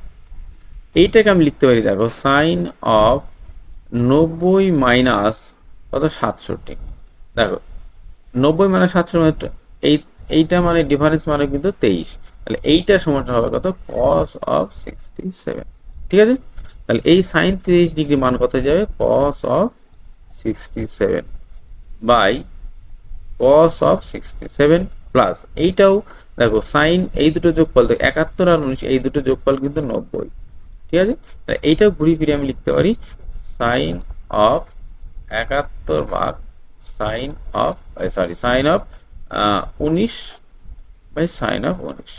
এইটাকে আমি লিখতে পারি, দেখো সাইন অফ 90 মাইনাস কত 67। দেখো 90 মাইনাস 67 মানে এইটা মানে ডিফারেন্স মানে কিন্তু 23। তাহলে এইটা সমান হবে কত, cos অফ 67। ঠিক আছে, তাহলে এই সাইন 30 ডিগ্রি মান কত যাবে, cos of 67 by cos of 67 plus এইটাও দেখো সাইন, এই দুটো যোগফল, দেখো 71 আর 19, এই দুটো যোগফল কিন্তু 90। ঠিক আছে, তাহলে এইটাও ঘুরি ফিরে আমি লিখতে পারি সাইন অফ 71 ভাগ sine of sine of 19 by sine of 19।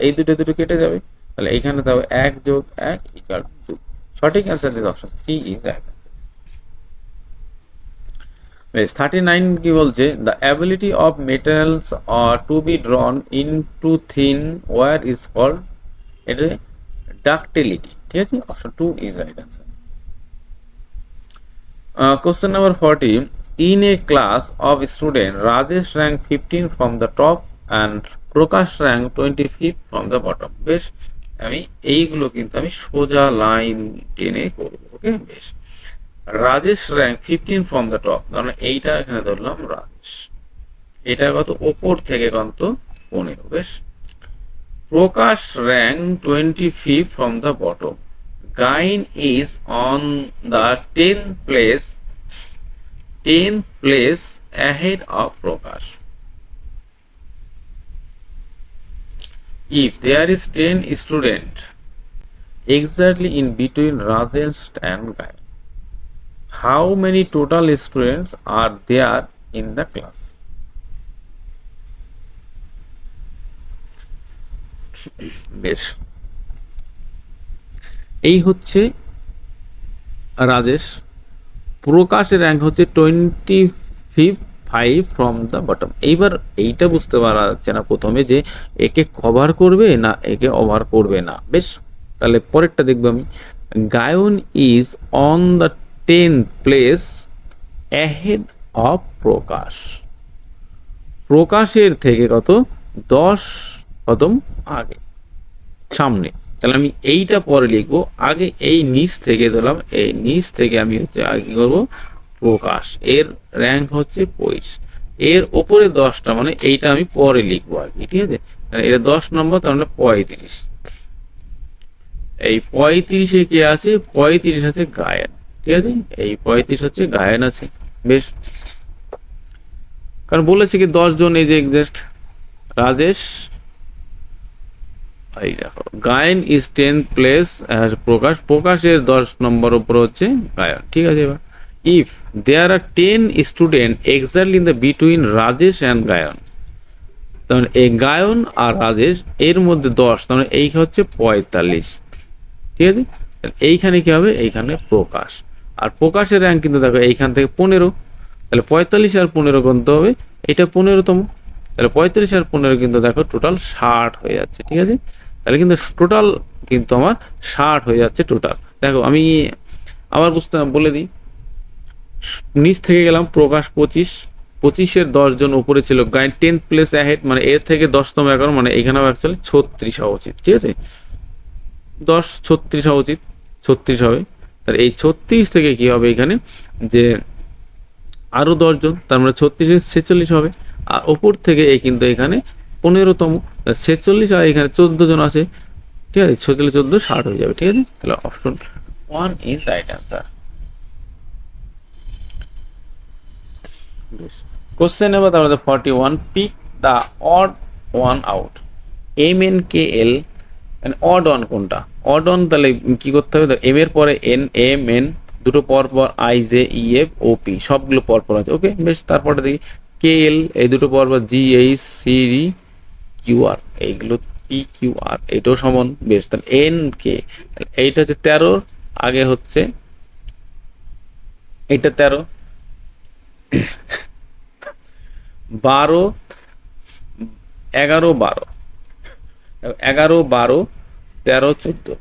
এই দুটো কেটে যাবে, তাহলে এইখানে দাও 1 যোগ 1 ইকুয়াল 2। সঠিক answer this option 3 is right. বেশ, 39 কি বলছে, the ability of metals to be drawn into thin wire is called, এটা ডাক্টিলিটি। ঠিক আছে, option 2 is right answer. Question number 40. In a class of students, Rajesh ranked 15 from the top and Prakash ranked 25 from the bottom. বেশ, আমি এইগুলো কিন্তু আমি সোজা line টেনে করব। ওকে, বেশ, Rajesh rank 15 from the top, কারণ এইটা এখানে ধরলাম রাজেশ, এটা কত ওপর থেকে কত 15। বেশ, Prakash rank 25 from the bottom, Gain is on the 10th place ahead of Prakash. If there is 10 students exactly in between Rajesh and Gain, how many total students are there in the class? বেশ, এই হচ্ছে রাজেশ, প্রকাশের rank হচ্ছে 25 from the bottom. এইবার এইটা বুঝতে পারা যাচ্ছে না প্রথমে যে একে কভার করবে না একে ওভার করবে না। বেশ, তাহলে পরেরটা দেখবো আমি, Gain is on the 10th place ahead of Prakash, প্রকাশের থেকে কত 10 কদম আগে, সামনে। তাহলে আমি এইটা পরে লিখবো, আগে এই নিচ থেকে দিলাম, এই নিচ থেকে আমি হচ্ছে আগে কি করবো, প্রকাশ এর র্যাঙ্ক হচ্ছে 25, এর ওপরে 10টা মানে এইটা আমি পরে লিখবো আর কি। ঠিক আছে, এটা 10 নম্বর, তাহলে 35। এই 35-এ কে আছে, 35 আছে গায়ন। ঠিক আছে, এই 35 হচ্ছে গায়ন আছে। বেশ, কারণ বলেছে কি 10 জন, এই যে এক্সাক্ট রাজেশ, এই দেখো গায়ন ইজ 10th প্লেস প্রকাশ, প্রকাশের 10 নম্বর উপর হচ্ছে গায়ন। ঠিক আছে, এবার if there are 10 student exactly in the between Rajesh and Gayan, তাহলে এই গায়ন আর রাজেশ এর মধ্যে 10, তাহলে এই হচ্ছে 45। ঠিক আছে, এইখানে কি হবে, এইখানে প্রকাশ, আর প্রকাশের র্যাঙ্ক কিন্তু দেখো এইখান থেকে 15, তাহলে 45 আর 15 গুনতে হবে, এটা 15তম, তাহলে 45 আর 15 কিন্তু দেখো টোটাল 60 হয়ে যাচ্ছে। ঠিক আছে, তাহলে কিন্তু টোটাল কিন্তু আমার 60 হয়ে যাচ্ছে টোটাল। দেখো আমি আবার বুঝতে বলে দিই, নিচ থেকে গেলাম, প্রকাশ 25-এর 10 জন উপরে ছিল, গাইন 10th প্লেস অ্যাহেড মানে এর থেকে 10তম 11, মানে এখানেও অ্যাকচুয়ালি 36 হওয়া উচিত। ঠিক আছে, 10 36 হওয়া উচিত, 36 হবে। তাহলে এই 36 থেকে কি হবে এখানে, যে আরো 10 জন, তার মানে 36 46 হবে, আর ওপর থেকে এই কিন্তু এখানে 15তম 46, আর এখানে 14 জন আছে। ঠিক আছে, 14 14 60 হয়ে যাবে। ঠিক আছে, তাহলে option 1 is right answer. Question number তাহলে 41, pick the odd one out. M N K L, odd one কোনটা? অড ওয়ান তাহলে কি করতে হবে? এম এর পরে এন, এম এন দুটো পর পর, I J E F O P সবগুলো পর পর আছে। ওকে বেশ, তারপরে দেখি কে এল এই দুটো পর পর, G H C D Q R এইগুলো পি কিউ আর এটাও সমান। বেশ, তাহলে এন কে এইটা হচ্ছে 13 আগে হচ্ছে এটা 13, 12, 11, 12, 11, 12, 13, 14,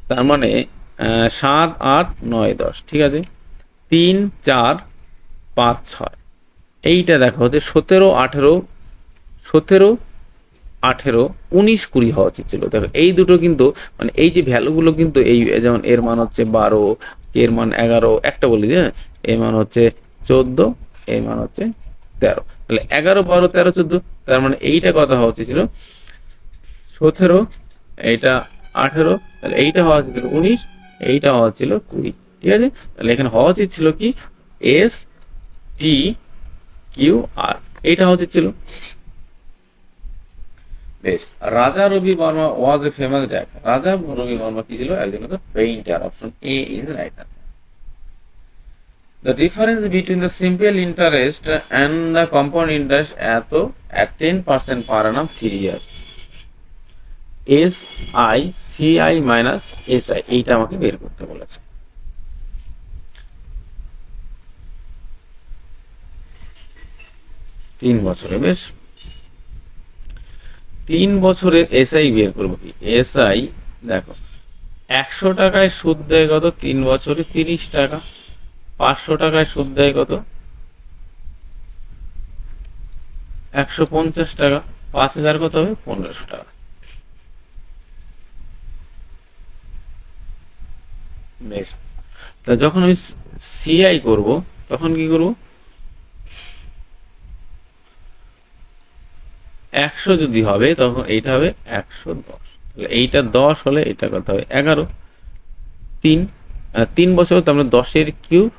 তার মানে 7, 8, 9, 10, ঠিক আছে। 3, 4, 5, 6 এইটা দেখো হচ্ছে 17, 18, 17, 18, 19, 20 হওয়া উচিত ছিল। দেখো এই দুটো কিন্তু মানে এই যে ভ্যালুগুলো কিন্তু এই যেমন এর মান হচ্ছে 12, এর মান 11, একটা বলি যে এর মান হচ্ছে 14, এর মান হচ্ছে 13, তাহলে 11, 12, 13, 14, তার মানে এইটা কথা হওয়া উচিত ছিল 17, এইটা 18, তাহলে এইটা হওয়া উচিত ছিল 19, এইটা হওয়া ছিল 20, ঠিক আছে। তাহলে এখানে হওয়া উচিত ছিল কি এস টি কিউ আর, এইটা হওয়া উচিত ছিল। বেশ, রাজা রবি বর্মা ওয়াজ এ ফেমাস ডাক্তার। রাজা রবি বর্মা কি ছিল? একজন painter. Option A is right answer. The difference between the simple interest and the compound interest at 10% per annum 3 years. S I C I minus S I, এইটা আমাকে বের করতে বলেছে। তিন বছরে, বেশ 3 বছরের এসআই বের করবো কি? এসআই দেখো 100 টাকায় সুদ দেয় কত? 3 বছরে 30 টাকা। 500 টাকায় সুদ দেয় কত? 150 টাকা। 5000 কত হবে? 1500 টাকা। বেশ, তা যখন আমি সিআই করব তখন কি করব? 100 যদি হবে তখন এইটা হবে 110, তাহলে এইটা 10 হলে এটা কত হবে? 11। 3 বছর, তার মানে 10-এর কিউব,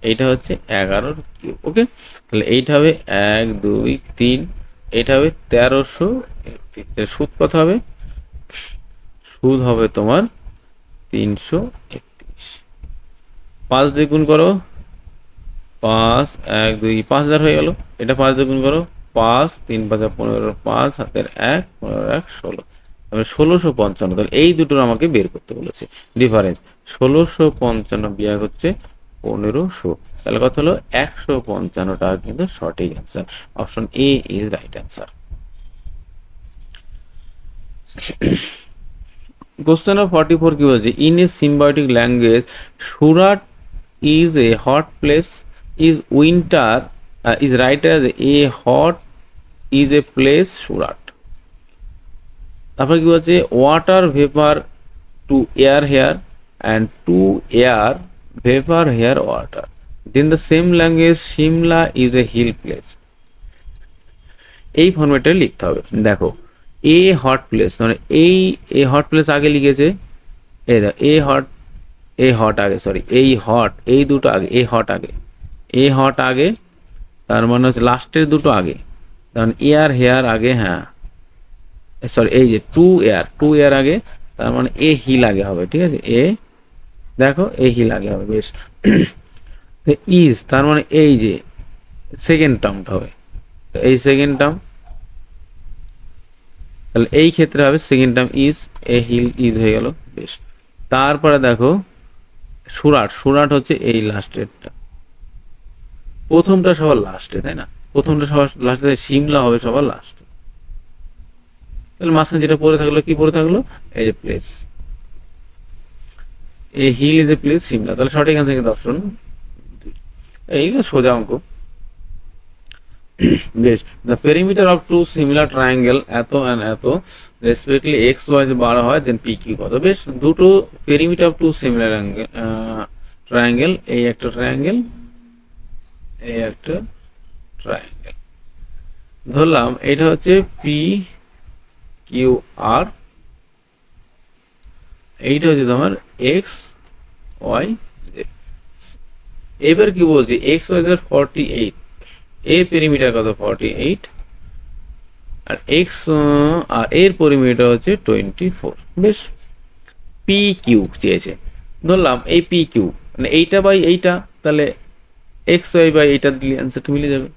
এইটা হচ্ছে 11-র কিউব। ওকে, তাহলে এইটা হবে 1, 2, 3, এটা হবে 1331। সুদ কত হবে? সুদ হবে তোমার 331। 5 দিয়ে গুণ করো, 5, 1, 2, 5000 হয়ে গেল। এটা 5 দিয়ে গুণ করো, 5, 3, 5, 15, 5 হাতের 1, 15, 1, 16, তাহলে 1655। তাহলে এই দুটোর আমাকে বের করতে বলেছে ডিফারেন্স। 1655 বিয়োগ হচ্ছে 1500, তাহলে কত হলো? 155 টাকা কিন্তু সঠিক answer. Option A is right answer. Question number 44 কি বলছে? In a symbiotic language Surat is a hot place, is winter is right as a hot is a place Surat. তারপরে কি বলছে? Water vapour to air here and to air vapour here water, then the same language Shimla is a hill place. এই ফর্মেটে লিখতে হবে। দেখো এ hot place, মানে এই এ হট প্লেস আগে লিখেছে, এই দেখো এ হট আগে, সরি এই হট, এই দুটো আগে, এ হট আগে, এ হট আগে, তার মানে হচ্ছে লাস্টের দুটো আগে, কারণ এয়ার হেয়ার আগে, হ্যাঁ সরি এই যে টু এয়ার আগে, তার মানে এ হিল আগে হবে, ঠিক আছে। এ দেখো এ হিল আগে হবে। বেশ, ইজ তার মানে এই যে সেকেন্ড টার্মটা হবে, এই সেকেন্ড টার্ম, তাহলে এই ক্ষেত্রে হবে second term is, a hill is হয়ে গেল। বেশ, তারপরে দেখো সুরাট হচ্ছে এই লাস্টেরটা, প্রথমটা সবার লাস্টে, তাই না? প্রথমটা সবার লাস্টে, সিমলা হবে সবার লাস্টে। তাহলে মাঝখানে যেটা পড়ে থাকলো, কি পড়ে থাকলো? এই যে place, a hill is a place Shimla, তাহলে সঠিক অ্যান্সার কিন্তু অপশন। এইগুলো সোজা অঙ্ক। বেশ, the perimeter of two similar triangle এত অ্যান্ড এত রেসপেক্টলি এক্স ওয়াই বাড়া হয়, দেন পি কিউ কত? বেশ, দুটো perimeter of two similar triangle, এই একটা ট্রায়াঙ্গেল, এই একটা ট্রায়াঙ্গেল, ধরলাম এটা হচ্ছে পি কিউ আর, এইটা হচ্ছে তোমার এক্স ওয়াই। এবার কি বলছি? এক্স ওয়াই 48, এ পেরিমিটার কত? 48, আর এক্স আর এর পরিমিটার হচ্ছে 24। বেশ, পি কিউ চেয়েছে, ধরলাম এই পি কিউ মানে এইটা বাই এইটা, তাহলে এক্স ওয়াই বাই এইটা দিলে অ্যান্সারটা মিলে যাবে।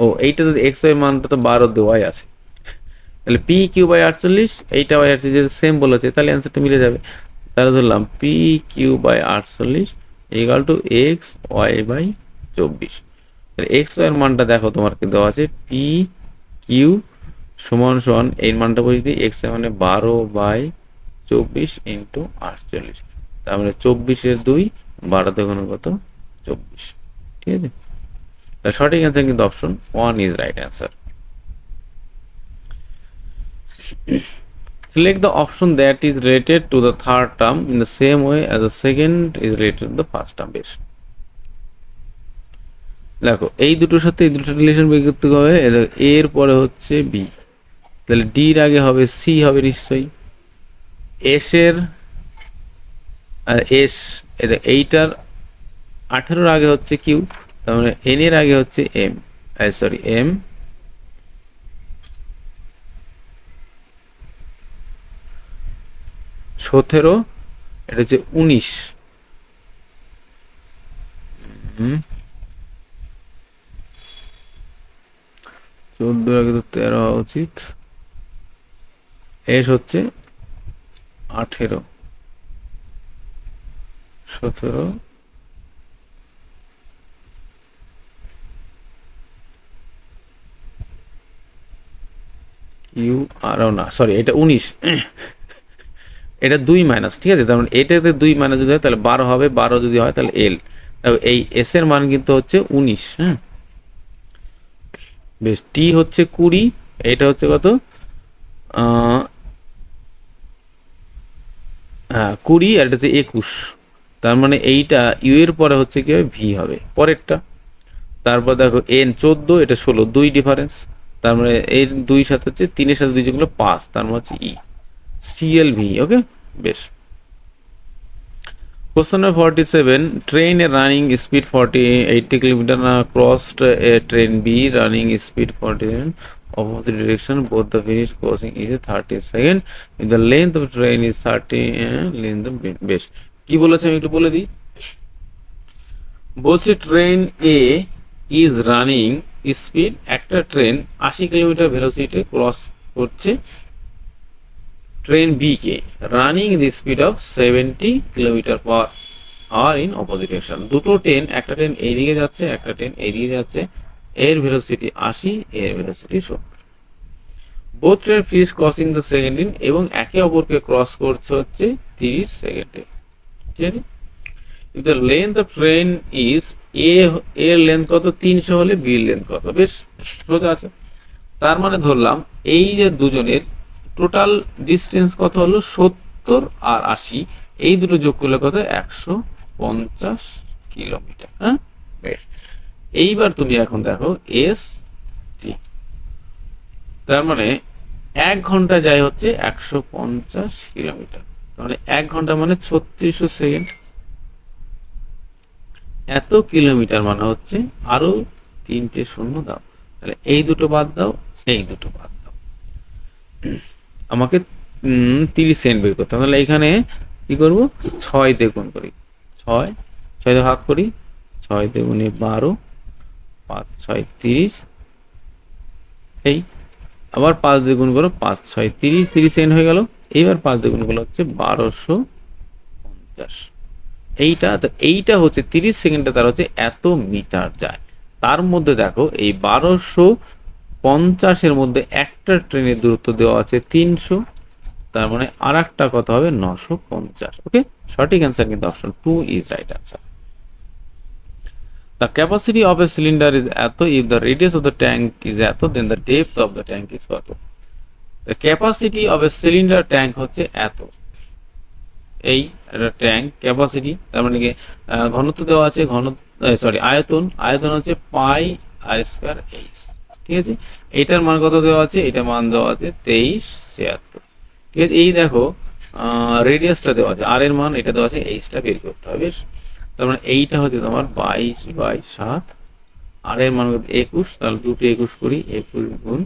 ও এইটা তো এক্স ওয়াই মানটা তো 12 দেওয়াই আছে, তাহলে পি কিউ বাই 48, এইটা বাই 48 যেহেতু সেম বলেছে তাহলে অ্যান্সারটা মিলে যাবে। তাহলে ধরলাম P Q by 48 equal to X Y by 24। তাহলে এক্স ওয়াই এর মানটা দেখো তোমার কি দেওয়া আছে, পি কিউ সমান সমান এই মানটা বলে দিই, এক্স এর মানে 12/24 ইন্টু 48, তার মানে 24/2, 12 দেখুন কত 24। ঠিক আছে, তাহলে সঠিক অ্যান্সার কিন্তু option 1 is right answer. Select the option that is related to the third term in the same way as the second is related to the first term. বেশ, দেখো এই দুটোর সাথে এই দুটো রিলেশন বের করতে হবে। এর পরে হচ্ছে বি, তাহলে ডির আগে হবে সি হবে নিশ্চয়ই, এস এর এস এইটার 18-র আগে হচ্ছে কিউ, তার মানে এন এর আগে হচ্ছে এম, সরি এম, 17, এটা হচ্ছে 19, 14 আগে তো 13 হওয়া উচিত, এস হচ্ছে 18, 17, কিউ আরও না, সরি এটা 19, এটা 2 মাইনাস, ঠিক আছে, তার মানে এটাতে 2 মাইনাস যদি হয় তাহলে 12 হবে, 12 যদি হয় তাহলে এল, এই এস এর মান কিন্তু হচ্ছে 19। হ্যাঁ বেশ, টি হচ্ছে 20, এটা হচ্ছে কত, হ্যাঁ 20 আর এটা হচ্ছে 21, তার মানে এইটা ইউ এর পরে হচ্ছে কি হবে ভি হবে পরেরটা। তারপর দেখো এন 14, এটা 16, 2 ডিফারেন্স, তার মানে এর 2 সাথে হচ্ছে 3-এর সাথে 2 যোগ করলে 5, তার মানে হচ্ছে ই সিএল ভি। ওকে বেশ, Question number 47. Train A running speed 80 kilometer crossed a train B running speed 40 opposite direction. Both the finish crossing is 30 seconds. If the length of train is 30 length of বেশ, কি বলেছে আমি একটু বলে দিই। বলছে train A is running speed, একটা train 80 kilometre velocity cross করছে ট্রেন বি কে, running the speed of 70 kilometre per hour in opposite direction. দুটো ট্রেন, একটা ট্রেন এইদিকে যাচ্ছে একটা ট্রেন এইদিকে যাচ্ছে, এর ভেলোসিটি 80, এর velocity 70। Both train finish crossing the second in, এবং একে অপরকে ক্রস করছে হচ্ছে 30 সেকেন্ডে। ঠিক আছে, if the length of train is এর লেন্থ কত 300 হলে বি এর লেন্থ কত, বেশ সোজা আছে। তার মানে ধরলাম এই যে দুজনের টোটাল ডিস্টেন্স কত হলো 70 আর 80, এই দুটো যোগ করলে কত 150 কিলোমিটার। হ্যাঁ বেশ, এইবার তুমি এখন দেখো এস টি, তার মানে 1 ঘন্টা যায় হচ্ছে 150 কিলোমিটার, মানে 1 ঘন্টা মানে 3600 সেকেন্ড, এত কিলোমিটার মানে হচ্ছে আরো 3টে শূন্য দাও, তাহলে এই দুটো বাদ দাও, এই দুটো বাদ দাও, আমাকে 30 সেকেন্ড বের করতে হবে। তাহলে এখানে কি করব, 6 দিয়ে গুণ করি, 6 দিয়ে ভাগ করি, 6 দিয়ে গুণে 12, 5 6 30, এই আবার 5 দিয়ে গুণ করো, 5 6 30, 30 সেকেন্ড হয়ে গেল। এইবার 5 দিয়ে গুণ করলে হচ্ছে 1250। এইটা হচ্ছে 30 সেকেন্ডে তার হচ্ছে এত মিটার যায়। তার মধ্যে দেখো এই 1250 এর মধ্যে একটা ট্রেনের দূরত্ব দেওয়া আছে 300, তার মানে আর একটা কত হবে 950। ওকে, সঠিক অ্যান্সার কিন্তু option 2 is right answer. The capacity of a cylinder is এত, if the radius of the tank is এত, then the depth of the tank is কত। The capacity of a cylinder tank হচ্ছে এত, এই একটা tank capacity, তার মানে কি ঘনত্ব দেওয়া আছে, আয়তন হচ্ছে পাই আর স্কয়ার এইচ। ঠিক আছে, এইটার মান কত দেওয়া আছে, এটা মান দেওয়া আছে 2376। ঠিক আছে, এই দেখো রেডিয়াসটা দেওয়া আছে, আর এর মান এটা দেওয়া আছে, এইচটা বের করতে হবে। তার মানে এইটা হচ্ছে তোমার 22/7, আর এর মান 21, তাহলে দুটো 21 করি, 21 গুণ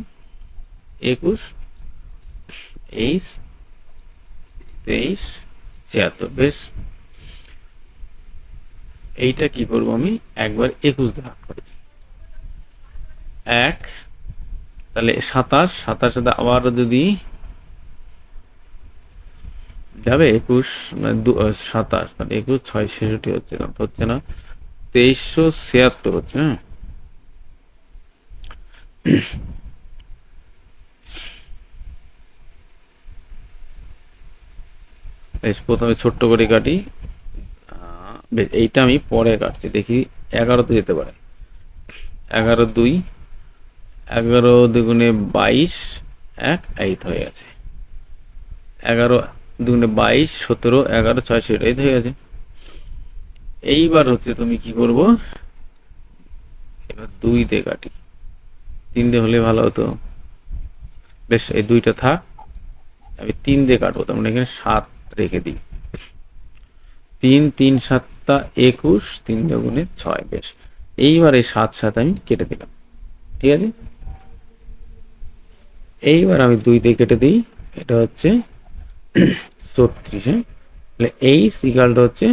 21, 23, 23, 76। বেশ, এইটা কি করবো আমি একবার 21 দিয়ে ভাগ করি, 1, তাহলে 27, 27 সাথে আবার যদি যাবে 21, 27 মানে 21, 6, 66 হচ্ছে না, হচ্ছে না, 2376 হচ্ছে। হ্যাঁ, বেশ, প্রথমে ছোট্ট করে কাটি। বেশ, এইটা আমি পরে কাটছি, দেখি 11তে যেতে পারে। 11 2, 11 দুগুণে 22, 1, 8 হয়ে গেছে। 11 দুগুণে 22, 17, 11, 6, 8 হয়ে গেছে। এইবার হচ্ছে তুমি কি করবো, এবার 2 দিয়ে কাটি, 3 দিয়ে হলে ভালো হতো। বেশ, এই 2টা থাক, আমি 3 দিয়ে কাটবো, তার মানে এখানে 7 রেখে দিই। 3, 3, 7, 21, 3 দুগুণে 6। বেশ, এইবার এই 7 7 আমি কেটে দিলাম, ঠিক আছে। এইবার আমি 2 দিয়ে কেটে দিই, এটা হচ্ছে 36। তাহলে এই সিকালটা হচ্ছে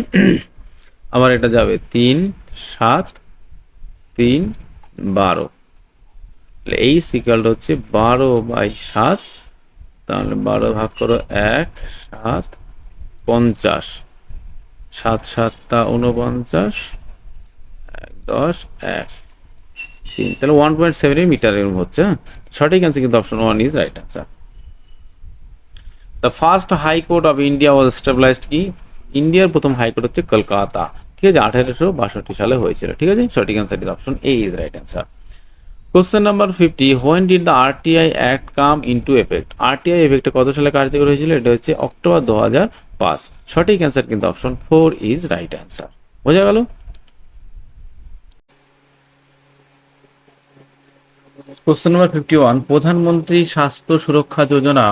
আবার এটা যাবে 3, 7, 3, 12। তাহলে এই সিকালটা হচ্ছে 12/7, তাহলে 12 ভাগ করো 1, 7, 50, 7 7 49, 1 10, 1 3, তাহলে 1.7 মিটারের হচ্ছে। সঠিক অ্যান্সার কিন্তু option 1 is right answer. The first high court of India was established, কি ইন্ডিয়ার প্রথম হাইকোর্ট হচ্ছে কলকাতা, ঠিক আছে, 1862 সালে হয়েছিল, ঠিক আছে। সঠিক answer is option A is right answer. Question number 50, when did the RTI act come into effect? RTI এফেক্টে কত সালে কার্যকর হয়েছিল? এটা হচ্ছে অক্টোবর 2005। সঠিক অ্যান্সার কিন্তু অপশন 4 ইজ রাইট অ্যান্সার। বোঝা গেল? কোশ্চেন নাম্বার 51, প্রধানমন্ত্রী স্বাস্থ্য সুরক্ষা যোজনা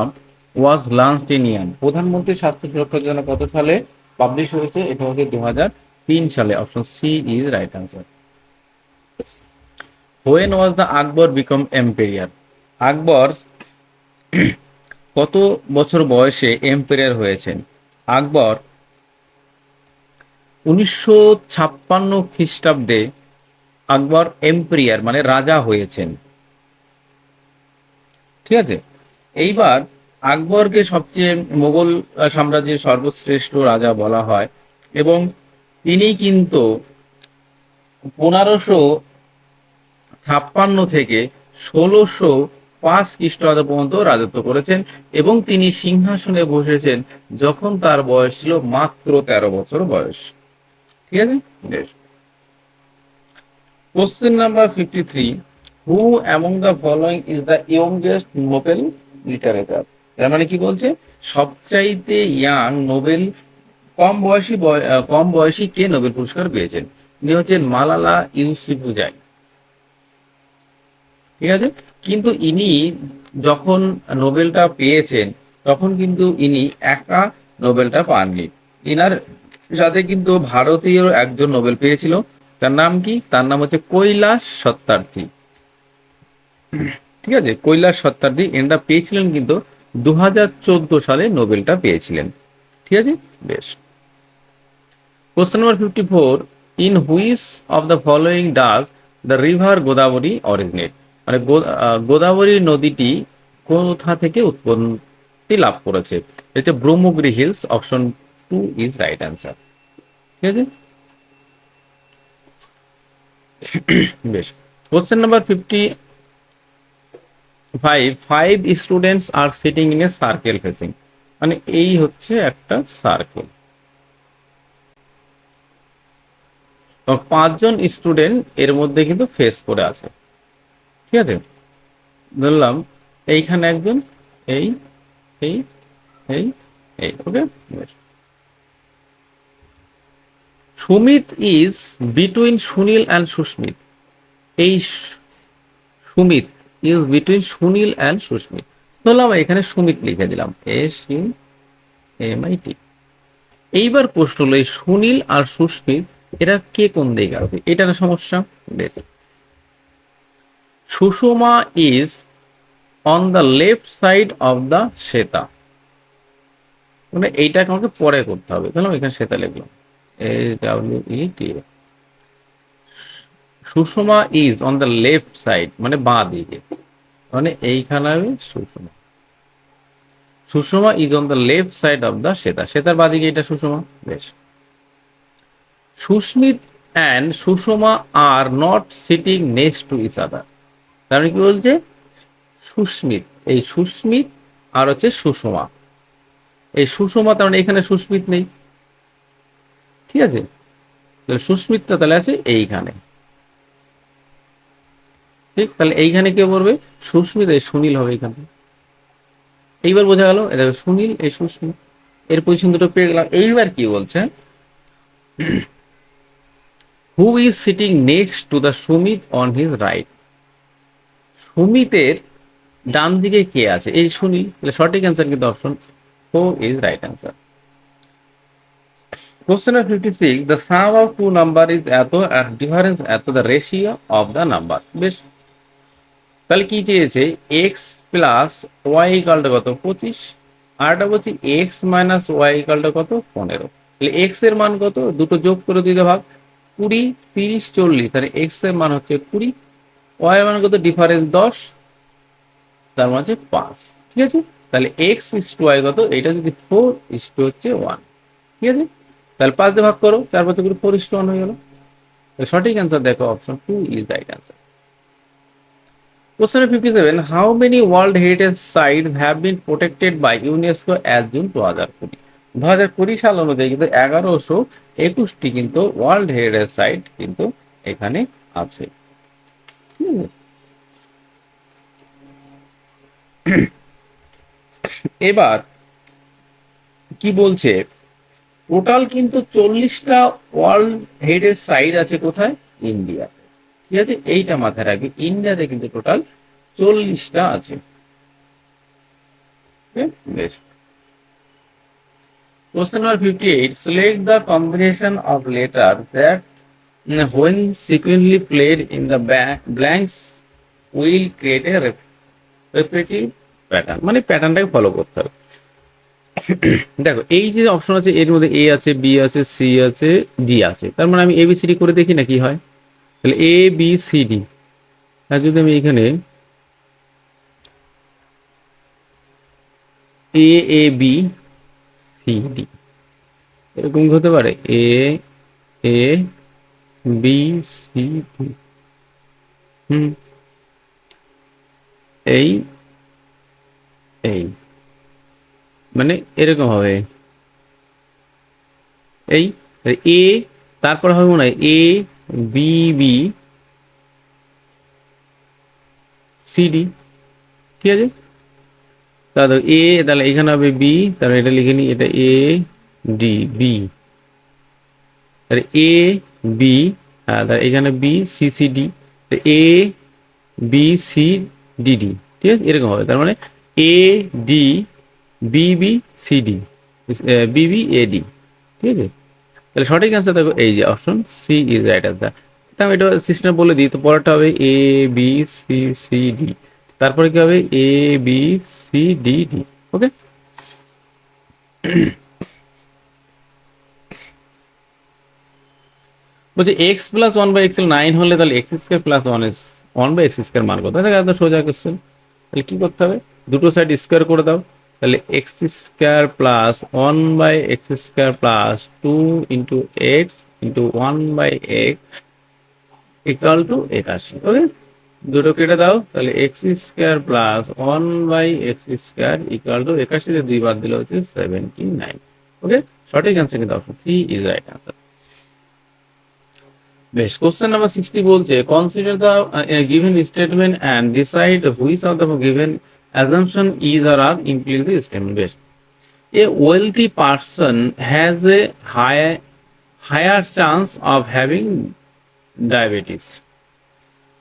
ওয়াজ লঞ্চড ইন ইয়ার? প্রধানমন্ত্রী স্বাস্থ্য সুরক্ষা যোজনা কত সালে পাবলিশ হয়েছে? এটা হচ্ছে 2003 সালে। Option C is right answer. When was the Akbar become emperor? Akbar কত বছর বয়সে এম্পেরিয়ার হয়েছেন? আকবর 1956 খ্রিস্টাব্দে আকবর এম্পেরিয়ার মানে রাজা হয়েছেন, ঠিক আছে। এইবার আকবরকে সবচেয়ে মোগল সাম্রাজ্যের সর্বশ্রেষ্ঠ রাজা বলা হয় এবং তিনি কিন্তু 1556 থেকে 1605 খ্রিস্টাব্দ পর্যন্ত রাজত্ব করেছেন এবং তিনি সিংহাসনে বসেছেন যখন তার বয়স ছিল মাত্র 13 বছর বয়স, ঠিক আছে। বেশ, question number 53, who among the following is the youngest Nobel literature? তার মানে কি বলছে, সবচাইতে ইয়াং নোবেল কম বয়সী কে নোবেল পুরস্কার পেয়েছেন? ইনি হচ্ছেন মালালা ইউসুফজাই, ঠিক আছে। কিন্তু ইনি যখন নোবেলটা পেয়েছেন তখন কিন্তু ইনি একা নোবেলটা পাননি, ইনার সাথে কিন্তু ভারতীয় একজন নোবেল পেয়েছিল। তার নাম কি? তার নাম হচ্ছে কৈলাস সত্যার্থী, ঠিক আছে। কৈলাস সত্যার্থী এনারা পেয়েছিলেন কিন্তু 2014 সালে নোবেলটা পেয়েছিলেন, ঠিক আছে। বেশ, question number 54, in which of the following does the river Godavari originate? মানে গোদাবরী নদীটি কোথা থেকে উৎপত্তি লাভ করেছে? এটা Brahmagiri hills. Option 2 is right answer, ঠিক আছে। বেশ, question number 55, 5 students are sitting in a circle facing, মানে এই হচ্ছে একটা সার্কেল, 5 জন স্টুডেন্ট এর মধ্যে কিন্তু ফেস করে আছে, ঠিক আছে। ধরলাম এইখানে একজন, এই এই এই এই okay. Sumit is between Sunil and Susmit. এই Sumit is between Sunil and Susmit. ধরলাম এখানে সুমিত লিখে দিলাম, SUMIT। এইবার প্রশ্ন হলো এই সুনীল আর সুস্মিত এরা কে কোন দিকে আছে, এটা না সমস্যা। বেশ, Sushma is on the left side of the Shweta, মানে এইটাকে আমাকে পরে করতে হবে, তাহলে এখানে শ্বেতা লিখলাম SWETA। Sushma is on the left side মানে বাঁ দিকে, মানে এইখানে আমি Sushma, Sushma is on the left side of the Shweta, শ্বেতার বাঁ দিকে এটা সুষমা। বেশ, Susmit and Sushma are not sitting next to each other, তার মানে কি বলছে, সুস্মিত, এই সুস্মিত আর হচ্ছে সুষমা, এই সুষমা তার মানে এখানে সুস্মিত নেই, ঠিক আছে, তাহলে সুস্মিতটা তাহলে আছে এইখানে, ঠিক, তাহলে এইখানে কে পড়বে, সুস্মিত, এই সুনীল হবে এইখানে। এইবার বোঝা গেল, এটা সুনীল, এই সুস্মিত, এর পজিশন দুটো পেয়ে গেলাম। এইবার কি বলছে, who is sitting next to the Sumit on his right, সুমিতের ডান দিকে কে আছে, এই সুনীল, তাহলে সঠিক অ্যান্সার কিন্তু option 4 is right answer. Question number 56, the sum of two number is এত and difference এত, the ratio of the number। বেশ, তাহলে কি চেয়েছে, x plus Y equal to কত 25, আর এটা বলছি x minus Y equal to কত 15, তাহলে x এর মান কত, দুটো যোগ করে দিতে ভাগ, 20 30 40, তাহলে x এর মান হচ্ছে 20, ওয়াই এর মান কত ডিফারেন্স 10, তার মানে হচ্ছে 5, ঠিক আছে, তাহলে x ইস টু y কত, এটা যদি 4 ইস টু হচ্ছে 1, ঠিক আছে, তাহলে 5 দিয়ে ভাগ করো, 4 5 করে 4 ইস টু 1 হয়ে গেল, সঠিক অ্যান্সার দেখো option 2 is right answer. Question 57, how many World Heritage Sites have been protected by UNESCO as June 2020? 2020 সাল অনুযায়ী কিন্তু 1121টি কিন্তু ওয়ার্ল্ড হেরিটেজ সাইট কিন্তু এখানে আছে, ঠিক আছে। এবার কি বলছে, টোটাল কিন্তু 40টা ওয়ার্ল্ড হেরিটেজ সাইট আছে কোথায়, ইন্ডিয়া, ঠিক আছে, এইটা মাথায় রাখবে, ইন্ডিয়াতে কিন্তু টোটাল 40টা আছে। বেশ, question number 58, select the combination of letters that when sequentially played in the blanks will create a repetitive pattern, মানে প্যাটার্নটাকে ফলো করতে হবে। দেখো এই যে অপশন আছে এর মধ্যে এ আছে, বি আছে, সি আছে, ডি আছে, তার মানে আমি এবিসিডি করে দেখি না কি হয়, তাহলে এ বি সি ডি, আর যদি আমি এখানে এ এ বি সি ডি এরকম হতে পারে, এ এ বি সি ডি, এই এই মানে এরকম হবে, এই এ, তারপর হবে মনে হয় A B B C D, ঠিক আছে, তাহলে এ, তাহলে এখানে হবে বি, তাহলে এটা লিখে নিই, এটা এ ডি বি, তাহলে এ বি, হ্যাঁ তাহলে এখানে B C C D, A B C D D, ঠিক আছে, এরকম হবে, তার মানে A D B B C D, B B A D, ঠিক আছে, তাহলে সঠিক অ্যান্সার দেখো এই যে option C is right answer. তাহলে এটা সিস্টেম বলে দিই, তো পরেরটা হবে A B C C D, তারপরে কি হবে A B C D D, okay. বলছে X plus one by x 9 হলে তাহলে X square plus one by X square মান কত, এত সোজা কোশ্চেন, তাহলে কি করতে হবে, দুটো সাইড স্কোয়ার করে দাও, তাহলে X square plus one by X square plus 2 into X into 1 by X equal to 81, okay, দুটো কেটে দাও, তাহলে X square plus 1 by X square equal to 81 তে 2 বাদ দিলে হচ্ছে 79, ওকে, সঠিক অ্যান্সার কিন্তু অপশন 3 ইজ রাইট অ্যান্সার। বেশ, কোশ্চেন নাম্বার 60 বলছে, consider the given statement and decide which of the given assumption is are are implicated statement. বেশ, a wealthy person has a higher chance of having diabetes,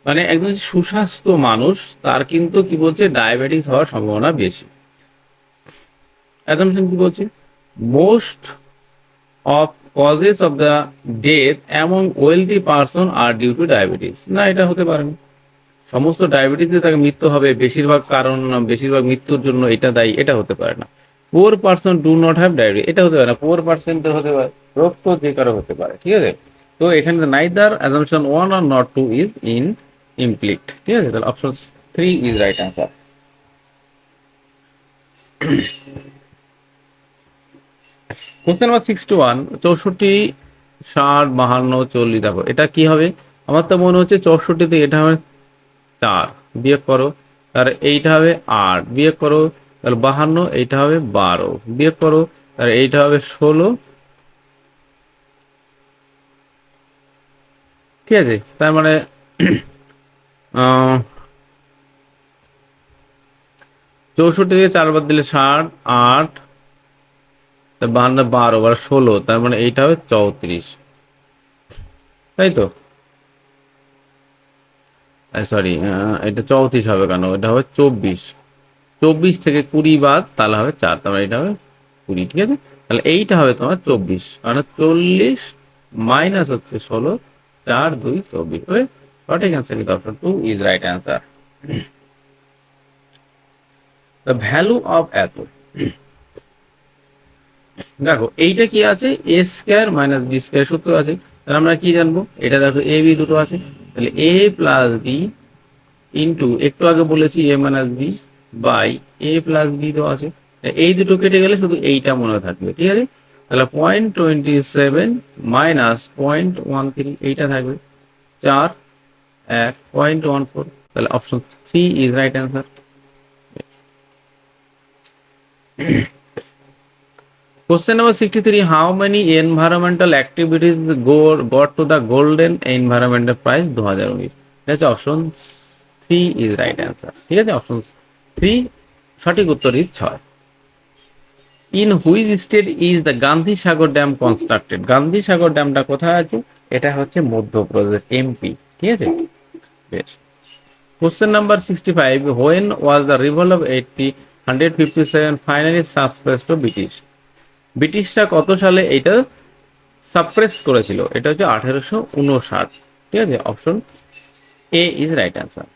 মানে একজন সুস্বাস্থ্য মানুষ তার কিন্তু কি বলছে, ডায়াবেটিস হওয়ার সম্ভাবনা বেশি। অ্যাজাম্পশন কি বলছে, most of causes of the death among wealthy person are due to diabetes, না এটা হতে পারে না, সমস্ত ডায়াবেটিসে তাকে মৃত্যু হবে, বেশিরভাগ কারণ, বেশিরভাগ মৃত্যুর জন্য এটা দায়ী, এটা হতে পারে না। 4% ডু নট হ্যাভ ডায়াবেটিস, এটা হতে পারে না। 4% হতে পারে, রোগ তো যে কারো হতে পারে, ঠিক আছে। তো এখানে neither assumption 1 are not 2 is in implicit, ঠিক আছে। তাহলে option 3 is right answer. Question number 61, 64, 60, 52, 40, দেখো এটা কি হবে? আমার তো মনে হচ্ছে 64 থেকে এটা হবে 4, বিয়োগ করো, তার এইটা হবে 8, বিয়োগ করো, তাহলে 52, এইটা হবে 12, বিয়োগ করো, তার এইটা হবে 16, ঠিক আছে। তার মানে 64 থেকে 4 বাদ দিলে 60, 8, 52, 12, 16, তার মানে এইটা হবে 34, তাই তো। সরি, এটা 34 হবে কেন, এটা হবে 24। 24 থেকে 20 বাদ, তাহলে হবে 4, তাহলে এটা হবে 20, ঠিক আছে। তাহলে এইটা হবে তোমার 24, মানে 40 মাইনাস হচ্ছে 16, 4, 2, 24। ওকে, সঠিক অ্যান্সার কিন্তু option 2 is right answer. The value of এত, দেখো এইটা কি আছে, এ স্কোয়ার মাইনাস বি স্কোয়ার সূত্র আছে। তাহলে আমরা কি জানবো, এটা দেখো এ বি দুটো আছে, তাহলে এ প্লাস বি ইন্টু, একটু আগে বলেছি A minus B by A plus B তো আছে, এই দুটো কেটে গেলে শুধু এইটা মনে থাকবে, ঠিক আছে। তাহলে 0.27 মাইনাস 0.13, এইটা থাকবে 4, 1, 0.14, তাহলে option 3 is right answer. Question number 63, how many environmental activities got to the golden environmental prize 2019? এটা হচ্ছে অপশন 3 ইজ রাইট অ্যান্সার, ঠিক আছে। অপশন 3 সঠিক উত্তর is 6। In which state is the Gandhi Sagar dam constructed? Gandhi Sagar ড্যামটা কোথায় আছে? এটা হচ্ছে মধ্যপ্রদেশ, এমপি, ঠিক আছে। বেশ। Question number 65, when was the revolt of 157 finally suspended to British? ব্রিটিশরা কত সালে এটা সাপ্রেস করেছিল? এটা হচ্ছে 1859, ঠিক আছে। Option A is right answer.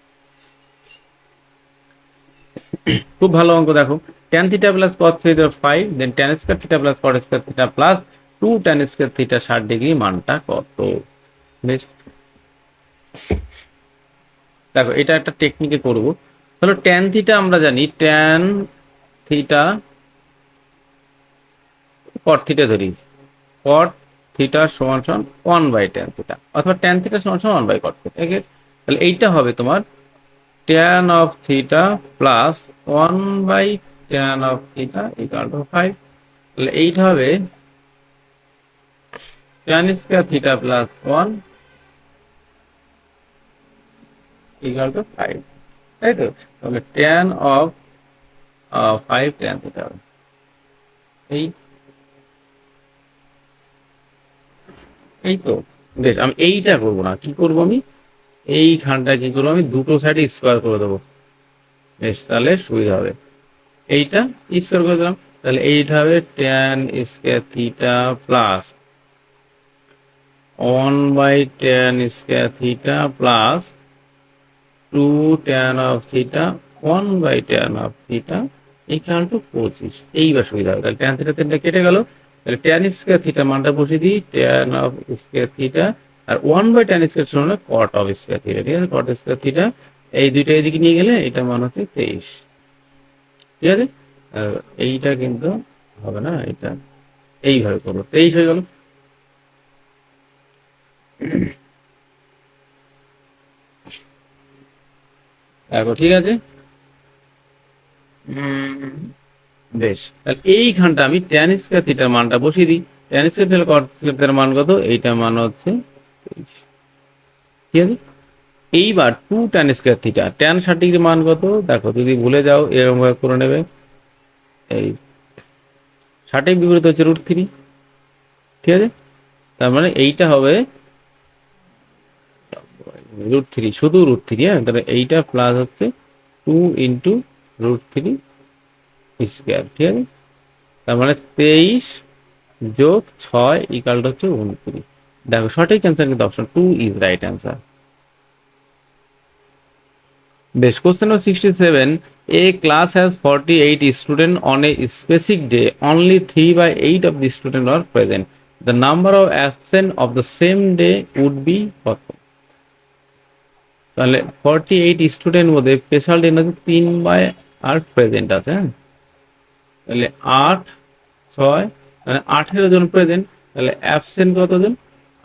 খুব ভালো অঙ্ক, দেখো tan theta plus cos theta 5, দেন tan square theta plus cot square theta plus 2 tan square theta 60 degree মানটা কত? বেশ, দেখো এটা একটা টেকনিকে করব। তাহলে tan থিটা আমরা জানি, tan থিটা cot থিটা ধরি, cot থিটা সমান সমান 1/tan থিটা, অথবা tan থিটা সমান সমান 1/cot থিটা। তাহলে এইটা হবে তোমার tan of theta plus 1/tan of theta equal to 5, তাহলে এইটা হবে tan square theta plus 1 equal to 5, তাই তো। তাহলে tan of 5 tan theta হবে এই, এই তো। বেশ, আমি এইটা করবো না, কি করবো আমি এইখানটা কি করবো, আমি দুটো সাইডে স্কোয়ার করে দেবো। বেশ, তাহলে সুবিধা হবে। এইটা স্কোয়ার করে দিলাম, তাহলে এইটা হবে tan square theta plus 1/tan square theta plus 2 tan of theta 1/tan of theta equal to 25। এইবার সুবিধা হবে, তাহলে tan থিটা কেটে গেল, তাহলে tan স্কোয়ার থিটা মানটা বসিয়ে দিই, tan of স্কোয়ার থিটা আর 1/tan স্কোয়ার সমান cot of স্কোয়ার থিটা, ঠিক আছে। cot স্কোয়ার থিটা এই দুইটা এদিকে নিয়ে গেলে এটা মান হচ্ছে 23, ঠিক আছে। এইটা কিন্তু হবে না, এটা এইভাবে করবো, 23 হয়ে গেল। দেখো ঠিক আছে। বেশ, তাহলে এইখানটা আমি tan স্কয়ার থিটার মানটা বসিয়ে দিই। tan square theta cot square মান কত? এইটা মান হচ্ছে 23, ঠিক আছে। এইবার 2 tan square theta, tan 60 degree মান কত? দেখো যদি ভুলে যাও এরকম ভাবে করে নেবে, এই 60 বিপরীত হচ্ছে √3, ঠিক আছে। তার মানে এইটা হবে √3, শুধু √3, হ্যাঁ। তাহলে এইটা প্লাস হচ্ছে 2 ইন্টু √3 স্কয়ার, ঠিক আছে। তার মানে 23 যোগ 6 ইকাল হচ্ছে 29। দেখো সঠিক অ্যান্সার কিন্তু অপশন 2 ইজ রাইট অ্যান্সার। বেশ, question number 67, a class has 48 students on a specific day, only 3/8 of the students are present, the number of absent of the same day would be কত? তাহলে 48 student মধ্যে special day না 3/8 present আছে, হ্যাঁ, তাহলে 8 6 মানে 18 জন present, তাহলে absent কতজন?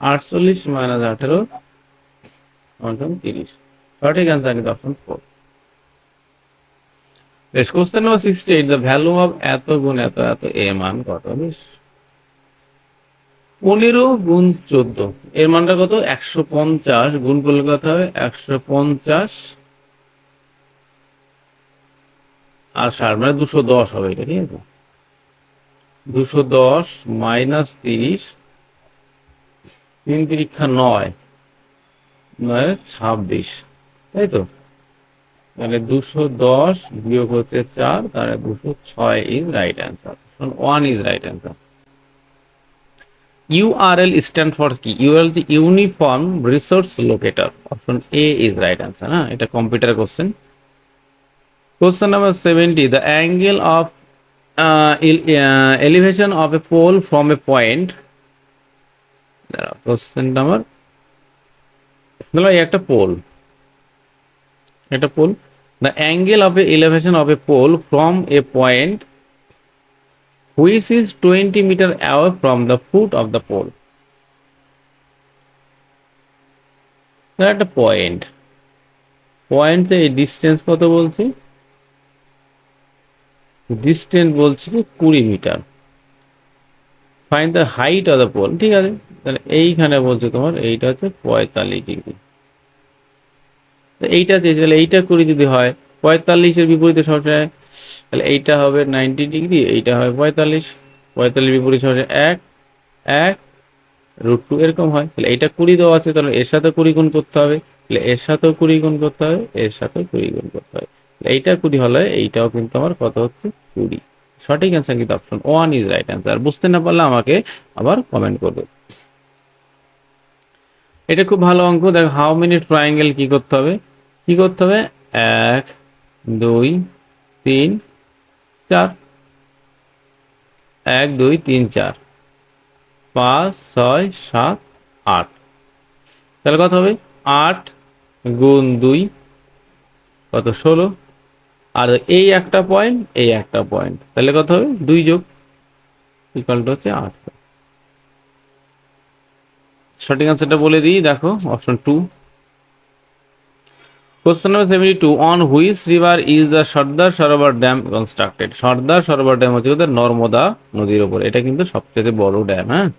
48 মাইনাস 18 30। সঠিক অ্যান্সার কিন্তু অপশন 4। বেশ, question number 68, the value of এত গুণ এত এত এ মান কত? বেশ, 15 গুণ 14 এর মানটা কত? 150 গুণ করলে কত হবে? 150 আর 60 মানে 210 হবে এটা, ঠিক আছে? 210 মাইনাস 30, 3 পরীক্ষা 9 9 26, তাই তো? তাহলে 210 বিয়োগ হচ্ছে 4, তাহলে 206 is right answer. 1 is right answer. URL stand for কি? URL যে uniform resource locator, option A is right answer. হ্যাঁ, এটা computer question. Question number 70, the angle of elevation of a pole from a point, question number, ধরো একটা pole, the angle of a elevation of a pole from a point which is 20 meter away from the foot of the pole, একটা point এই distance কত বলছি? Distance বলছি যে 20 metre. Find the height of the pole, ঠিক আছে? তাহলে এইখানে বলছে তোমার এইটা হচ্ছে 45 ডিগ্রি, এইটা যে, তাহলে এইটা 20 যদি হয়, 45-এর বিপরীতে সরাসরি, তাহলে এইটা হবে 90 ডিগ্রি, এইটা হবে 45, 45 বিপরীত সরাসরি 1 1 √2 এরকম হয়। তাহলে এইটা 20 দেওয়া আছে, তাহলে এর সাথে 20 গুণ করতে হবে, তাহলে এর সাথেও 20 গুণ করতে হবে, এর সাথেও 20 গুণ করতে হবে। এইটা 20 হলে এইটাও কিন্তু আমার কত হচ্ছে? 20। সঠিক অ্যান্সার কিন্তু অপশন 1 ইজ রাইট অ্যান্সার। বুঝতে না পারলে আমাকে আবার কমেন্ট করবে। এটা খুব ভালো অঙ্ক। দেখো, হাউ মেনি ট্রায়াঙ্গেল কি করতে হবে? 1 2 3 4, 1 2 3 4 5 6 7 8, তাহলে কত হবে? 8 গুণ 2 কত? 16, আর এই একটা পয়েন্ট, এই একটা পয়েন্ট, তাহলে কত হবে? 2 যোগ ইকুয়ালটা হচ্ছে 8। সঠিক অ্যান্সারটা বলে দিই, দেখো option 2। Question number 72, on which river is the Sardar Sarovar dam constructed? Sardar Sarovar dam হচ্ছে নর্মদা নদীর উপর, এটা কিন্তু সবচেয়ে বড় ড্যাম। হ্যাঁ,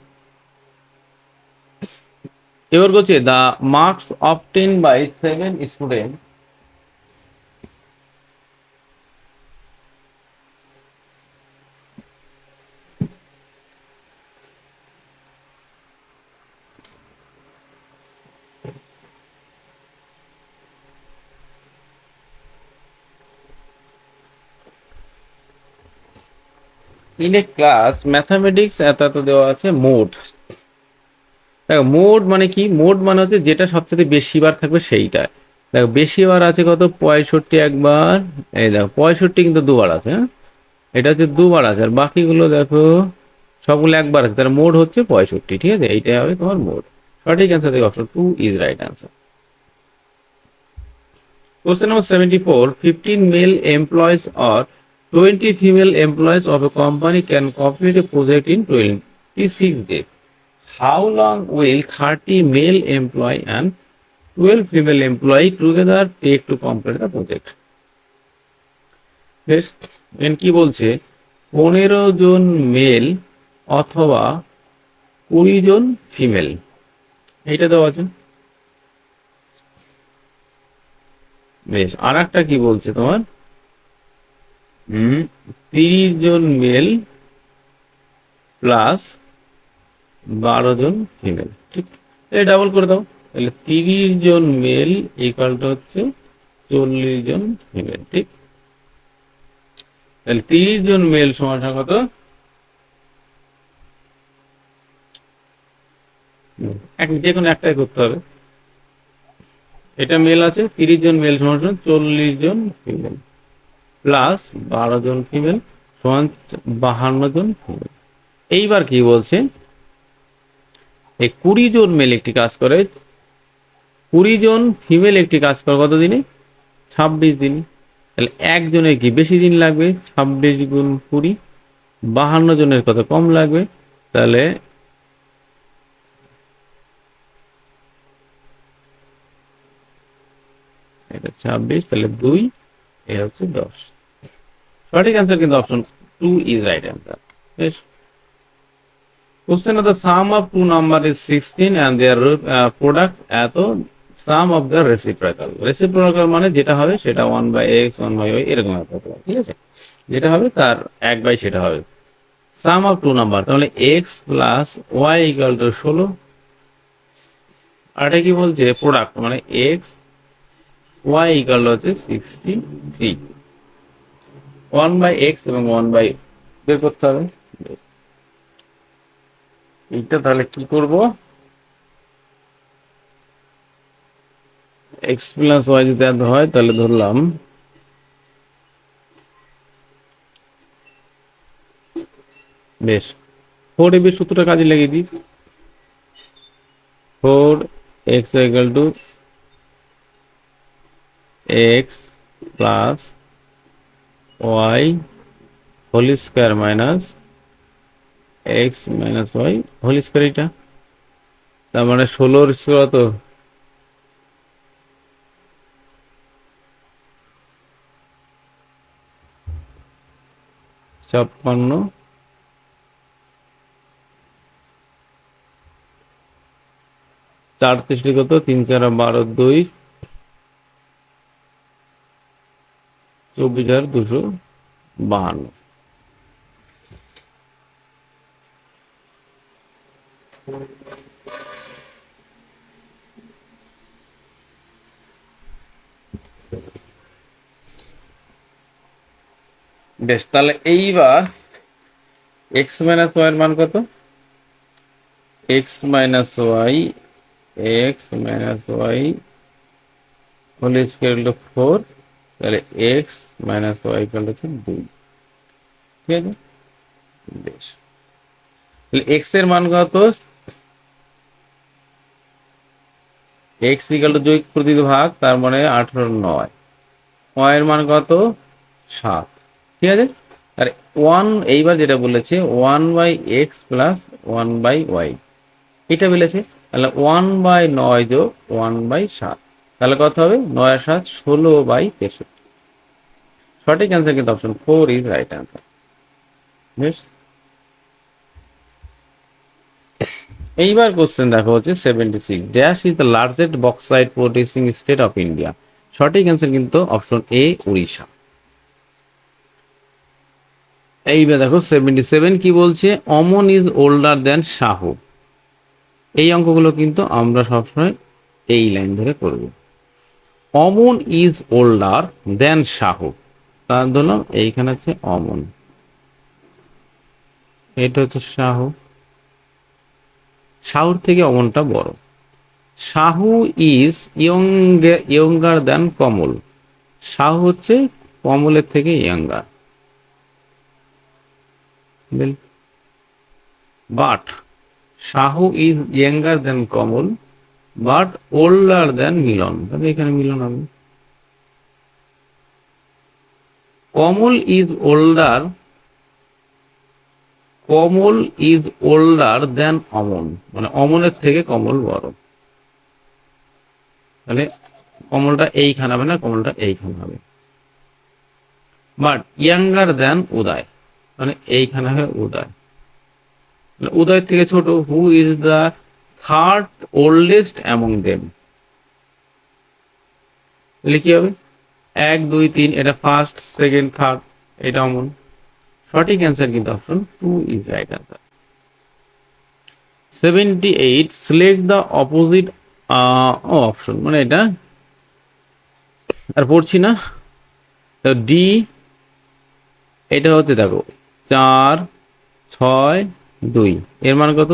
এবার বলছে the marks obtain by 7 student in a class mathematics, এত এত দেওয়া আছে মোড। দেখো, মোড মানে কি? মোড মানে হচ্ছে যেটা সবচেয়ে বেশি বার থাকবে সেইটা। দেখো, বেশি বার আছে কত? 65 একবার, এই দেখো 65 কিন্তু দুবার আছে। হ্যাঁ, এটা হচ্ছে দুবার আছে, আর বাকিগুলো দেখো সবগুলো একবার আছে, তার মোড হচ্ছে 65। ঠিক আছে, এইটাই হবে তোমার মোড। সঠিক অ্যান্সার দেখো option 2 is right answer. Question number 74, 15 male employees or 20 female employees of a company can complete a project in 26 days. How long will 30 male employee and 12 female employee together take to complete the project? বেশ, কি বলছে? 15 জন mail অথবা 20 জন female, এইটা দেওয়া আছে। বেশ, আর একটা কি বলছে তোমার? 30 জন মেল প্লাস 12 জন ফিমেল, ঠিক? এই ডাবল করে দাও, তাহলে 30 জন মেল ইকুয়ালটা হচ্ছে 40 জন ফিমেল, ঠিক? তাহলে 30 জন মেল সমান কত? যে কোনো একটাই করতে হবে। এটা মেল আছে, 30 জন মেল সমান 40 জন ফিমেল প্লাস 12 জন ফিমেল সমান 52 জন ফিমেল। এইবার কি বলছে, এই 20 জন মেল একটি কাজ করে, 20 জন ফিমেল একটি কাজ করে কত দিনে? 26 দিন। তাহলে একজনের কি বেশি দিন লাগবে? 26 গুণ 20, 52 জনের কত কম লাগবে? তাহলে এটা 26, তাহলে 2, এ হচ্ছে 10। সঠিক অ্যান্সার কিন্তু অপশন 2 ইজ রাইট অ্যান্সার। বেশ। Question of the sum of two number is 16 and their product এত sum of the reciprocal. Reciprocal মানে যেটা হবে সেটা 1/x 1/y এরকম একটা, ঠিক আছে? যেটা হবে তার 1/, সেটা হবে sum of two number, তাহলে x plus y equal to 16। আর এটা কি বলছে? প্রোডাক্ট মানে x y equal to হচ্ছে 63। 1/x এবং 1/, বের করতে হবে। এইটা তাহলে কি করব? x plus y যদি এত হয় তাহলে ধরলাম বেশ 4ab সূত্রটা কাজে লাগিয়ে দিই। 4x equal to x plus y whole square minus x minus y whole square, এটা তার মানে 16 স্কয়ার তো 56, 4 3 কত 3 4 12 2, 24,252। বেশ, তাহলে এইবার x minus y এর মান কত? x minus y whole square equal to 4, তাহলে x minus y equal to 2, ঠিক আছে? বেশ, তাহলে x এর মান কত? x equal to যোগ প্রতি ভাগ, তার মানে 18 9। y এর মান কত? 7, ঠিক আছে? আর 1 এইবার যেটা বলেছে 1/x plus 1/y, এটা বলেছে। তাহলে 1/9 যোগ 1/7, তাহলে কত হবে? 9 আর 7 16/63। সঠিক অ্যান্সার কিন্তু অপশন 4 ইজ রাইট অ্যান্সার। বেশ, এইবার কোশ্চেন দেখো হচ্ছে 76, dash is the largest bauxite producing state of India. সঠিক অ্যান্সার কিন্তু অপশন এ উড়িষ্যা। এইবার দেখো 77 কি বলছে, অমন ইজ ওল্ডার দেন শাহু। এই অঙ্কগুলো কিন্তু আমরা সবসময় এই লাইন ধরে করব। অমন ইজ ওল্ডার দেন শাহু, তার ধরলাম এইখানে হচ্ছে অমন, এটা হচ্ছে শাহু, শাহুর থেকে অমনটা বড়। Shahu is younger than Kamal, Shahu হচ্ছে কমলের থেকে younger. But Shahu is younger than Kamal but older than Milan, তবে এখানে মিলন হবে। কমল ইজ ওল্ডার দেন অমন, মানে অমনের থেকে কমল বড়। তাহলে কমলটা এইখানে হবে না, কমলটা এইখানে হবে। বাট ইয়াঙ্গার দেন উদয়, মানে এইখানে হবে উদয়, উদয় থেকে ছোট। Who is the third oldest among them, তাহলে কি হবে? 1 2 3, এটা ফার্স্ট সেকেন্ড থার্ড, এটা অমন। সঠিক অ্যান্সার কিন্তু option 2 is right answer. 78, select the opposite option, মানে এটা আর পড়ছি না। ডি, এটা হচ্ছে দেখো 4 6 2, এর মান কত?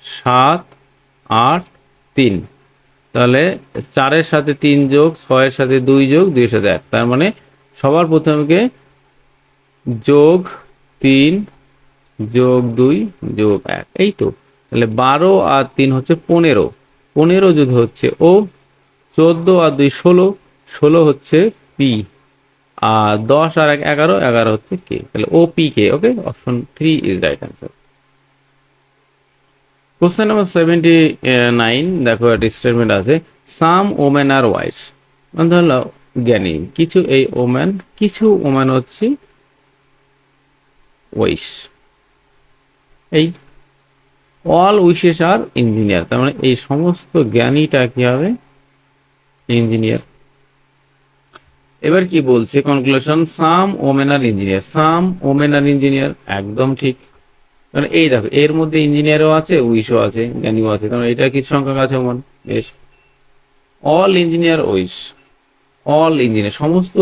7 8 3, তাহলে 4-এর সাথে 3 যোগ, 6-এর সাথে 2 যোগ, 2-এর সাথে 1, তার মানে সবার প্রথমে যোগ 3 যোগ 2 যোগ 1, এই তো। তাহলে 12 আর 3 হচ্ছে 15, 15 যদি হচ্ছে ও, 14 আর 2 16, 16 হচ্ছে পি, আর 10 আর 1 11, 11 হচ্ছে কে, তাহলে O P K. Okay, option 3 is right answer. Question number 79, দেখো একটা স্টেটমেন্ট আছে, সাম ওমেন আর ওয়াইস, মানে ধরো জ্ঞানী কিছু, এই ওমেন কিছু, ওমেন হচ্ছে ওয়াইস, এই অল উইশেস আর ইঞ্জিনিয়ার, তার মানে এই সমস্ত জ্ঞানীটা কি হবে, ইঞ্জিনিয়ার। এবার কি বলছে conclusion, some women are engineer, some women are engineer, একদম ঠিক। কারণ এই দেখো এর মধ্যে ইঞ্জিনিয়ারও আছে, উইশও আছে, জ্ঞানীও আছে, কারণ এটা কি সংখ্যা আছে ওমান, বেশ। All engineer wish, all engineer, সমস্ত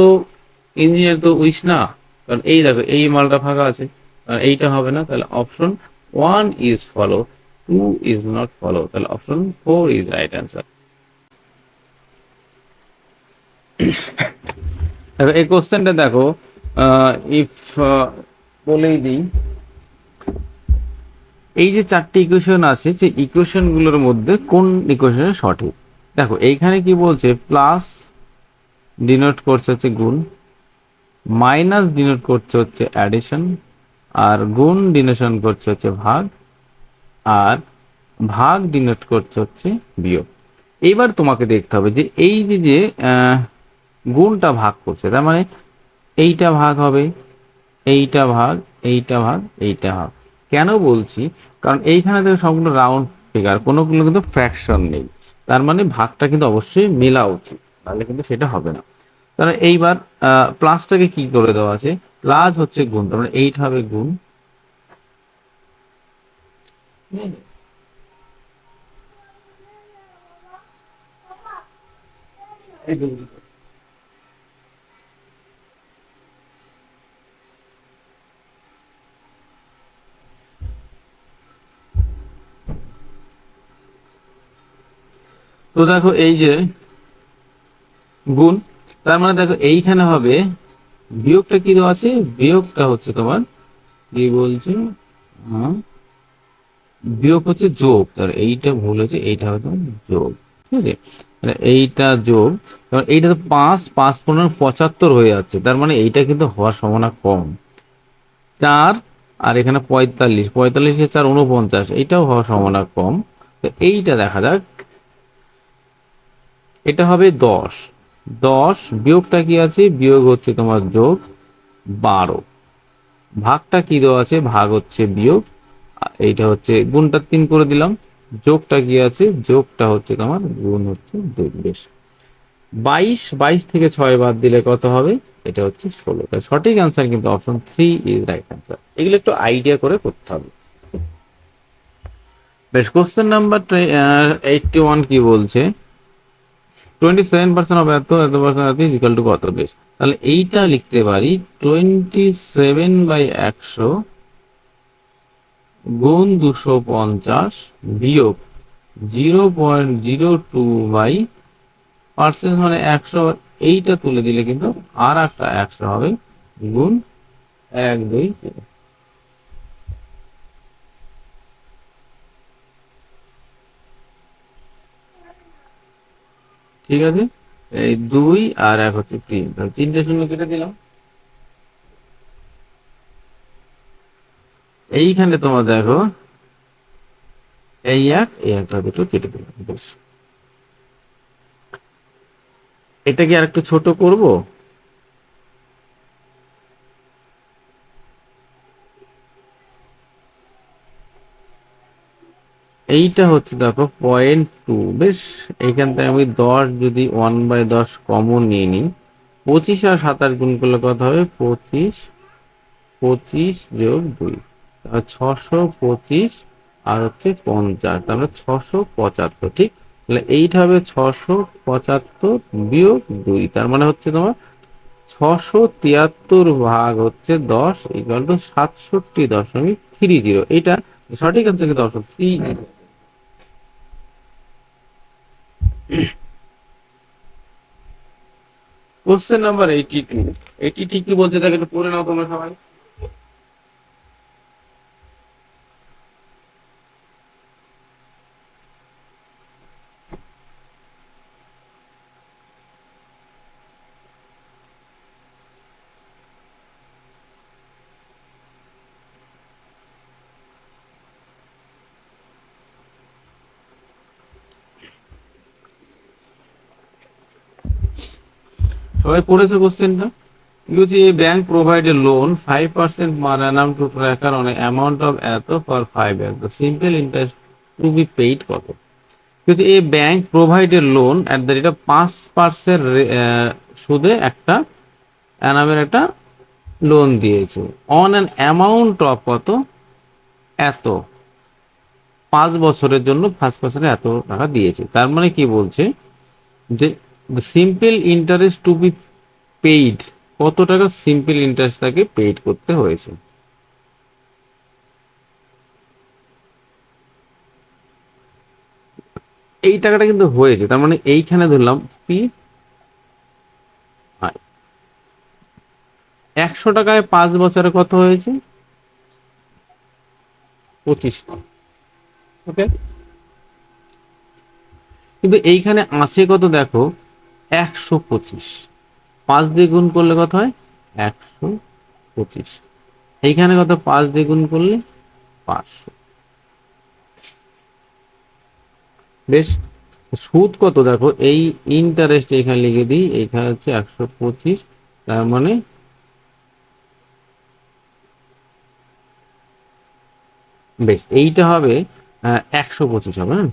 ইঞ্জিনিয়ার তো উইশ না, কারণ এই দেখো এই মালটা ফাঁকা আছে, কারণ এইটা হবে না, তাহলে option 1 is follow, 2 is not follow, তাহলে অপশন 4 ইজ রাইট অ্যান্সার। দেখো এই কোশ্চেনটা দেখো, ইফ বলেই দিই, এই যে 4টি ইকুয়েশন আছে, যে ইকুয়েশন গুলোর মধ্যে কোন ইকুয়েশন সঠিক। দেখো এইখানে কি বলছে, প্লাস ডিনোট করছে হচ্ছে গুণ, মাইনাস ডিনোট করছে হচ্ছে অ্যাডিশন, আর গুণ ডিনোশন করছে হচ্ছে ভাগ, আর ভাগ ডিনোট করছে হচ্ছে বিয়োগ। এবার তোমাকে দেখতে হবে যে এই যে গুণটা ভাগ করছে, তার মানে এইটা ভাগ হবে, এইটা ভাগ, এইটা ভাগ, এইটা ভাগ। কেন বলছি, কারণ এইখানে দেখো সবগুলো রাউন্ড ফিগার, কোনোগুলো কিন্তু ফ্র্যাকশন নেই, তার মানে ভাগটা কিন্তু অবশ্যই মেলা উচিত, তাহলে কিন্তু সেটা হবে না। তাহলে এইবার প্লাসটাকে কি করে দেওয়া আছে, প্লাস হচ্ছে গুণ, তার মানে 8 হবে গুণ, তো দেখো এই যে গুণ, তার মানে দেখো এইখানে হবে, বিয়োগটা কি দেওয়া আছে, বিয়োগটা হচ্ছে তোমার কি বলছে, হ্যাঁ, বিয়োগ হচ্ছে যোগ, তার এইটা ভুল হয়েছে, এইটা হবে তোমার যোগ, ঠিক আছে, মানে এইটা যোগ, কারণ এইটা তো 5 5 15 75 হয়ে যাচ্ছে, তার মানে এইটা কিন্তু হওয়ার সম্ভাবনা কম। 4 আর এখানে 45, 45 4 49, এইটাও হওয়ার সম্ভাবনা কম। তো এইটা দেখা যাক, এটা হবে 10, 10 বিয়োগটা কি আছে, বিয়োগ হচ্ছে তোমার যোগ 12, ভাগটা কি দেওয়া আছে, ভাগ হচ্ছে বিয়োগ, এইটা হচ্ছে গুণটা 3 করে দিলাম, যোগটা কি আছে, যোগটা হচ্ছে তোমার গুণ হচ্ছে 2, বেশ। 22, 22 থেকে 6 বাদ দিলে কত হবে, এটা হচ্ছে 16, তাই সঠিক অ্যান্সার কিন্তু অপশন 3 ইজ রাইট অ্যান্সার। এগুলো একটু আইডিয়া করে করতে হবে। বেশ, কোশ্চেন নাম্বার 81 কি বলছে, 27% অফ এত এত পার্সেন্ট এত ইকুয়াল টু কত, বেশ। তাহলে এইটা লিখতে পারি 27/100 গুণ 250 বিয়োগ 0.02 বাই পার্সেন্ট, মানে 100, এইটা তুলে দিলে কিন্তু আর একটা 100 হবে, গুণ 1 2 3, ঠিক আছে। এই 2 আর 1 হচ্ছে 3, তাহলে 3টে শূন্য কেটে দিলাম। এইখানে তোমার দেখো এই এই একটা দুটো কেটে দিলাম, বেশ। এটা কি আর একটু ছোট করব, এইটা হচ্ছে দেখো 0.2, বেশ। এইখান থেকে আমি 10 যদি 1/10 কমন নিয়ে নিই, 25 আর 27 গুণ করলে কত হবে, 25, 25 যোগ 2, 625 আর হচ্ছে 50, তাহলে 675, ঠিক। তাহলে এইটা হবে 675 বিয়োগ 2, তার মানে হচ্ছে তোমার 673 ভাগ হচ্ছে 10 ইকুয়াল টু 67.30, এইটা সঠিক অ্যান্সার কিন্তু অপশন 3। Question number 82। 82 কি বলছে তাকে একটু পড়ে নাও তোমরা সবাই। সবাই পড়েছে কোশ্চেনটা? কি বলছে, a bank provide a loan 5% per annum to tracker on amount of এত for 5 years. The simple interest to be paid কত? কিন্তু এই ব্যাংক প্রোভাইডের loan at the rate of 5% সুদে একটা অ্যানামের একটা লোন দিয়েছে অন অ্যান অ্যামাউন্ট অফ কত, এত, 5 বছরের জন্য 5% এত টাকা দিয়েছে। তার মানে কি বলছে যে the simple interest to be paid, কত টাকা সিম্পল ইন্টারেস্ট তাকে পেইড করতে হয়েছে। এই টাকাটা কিন্তু হয়েছে, তার মানে এইখানে ধরলাম পি 100 টাকায় 5 বছরে কত হয়েছে, 25 টাকা। ওকে, কিন্তু এইখানে আছে কত দেখো, 125, 5 দিয়ে গুণ করলে কত হয়, 125। এইখানে কত, 5 দিয়ে গুণ করলে 500। বেশ, সুদ কত দেখো, এই ইন্টারেস্ট এখানে লিখে দিই, এইখানে হচ্ছে 125, তার মানে বেশ এইটা হবে 125 হবে, হ্যাঁ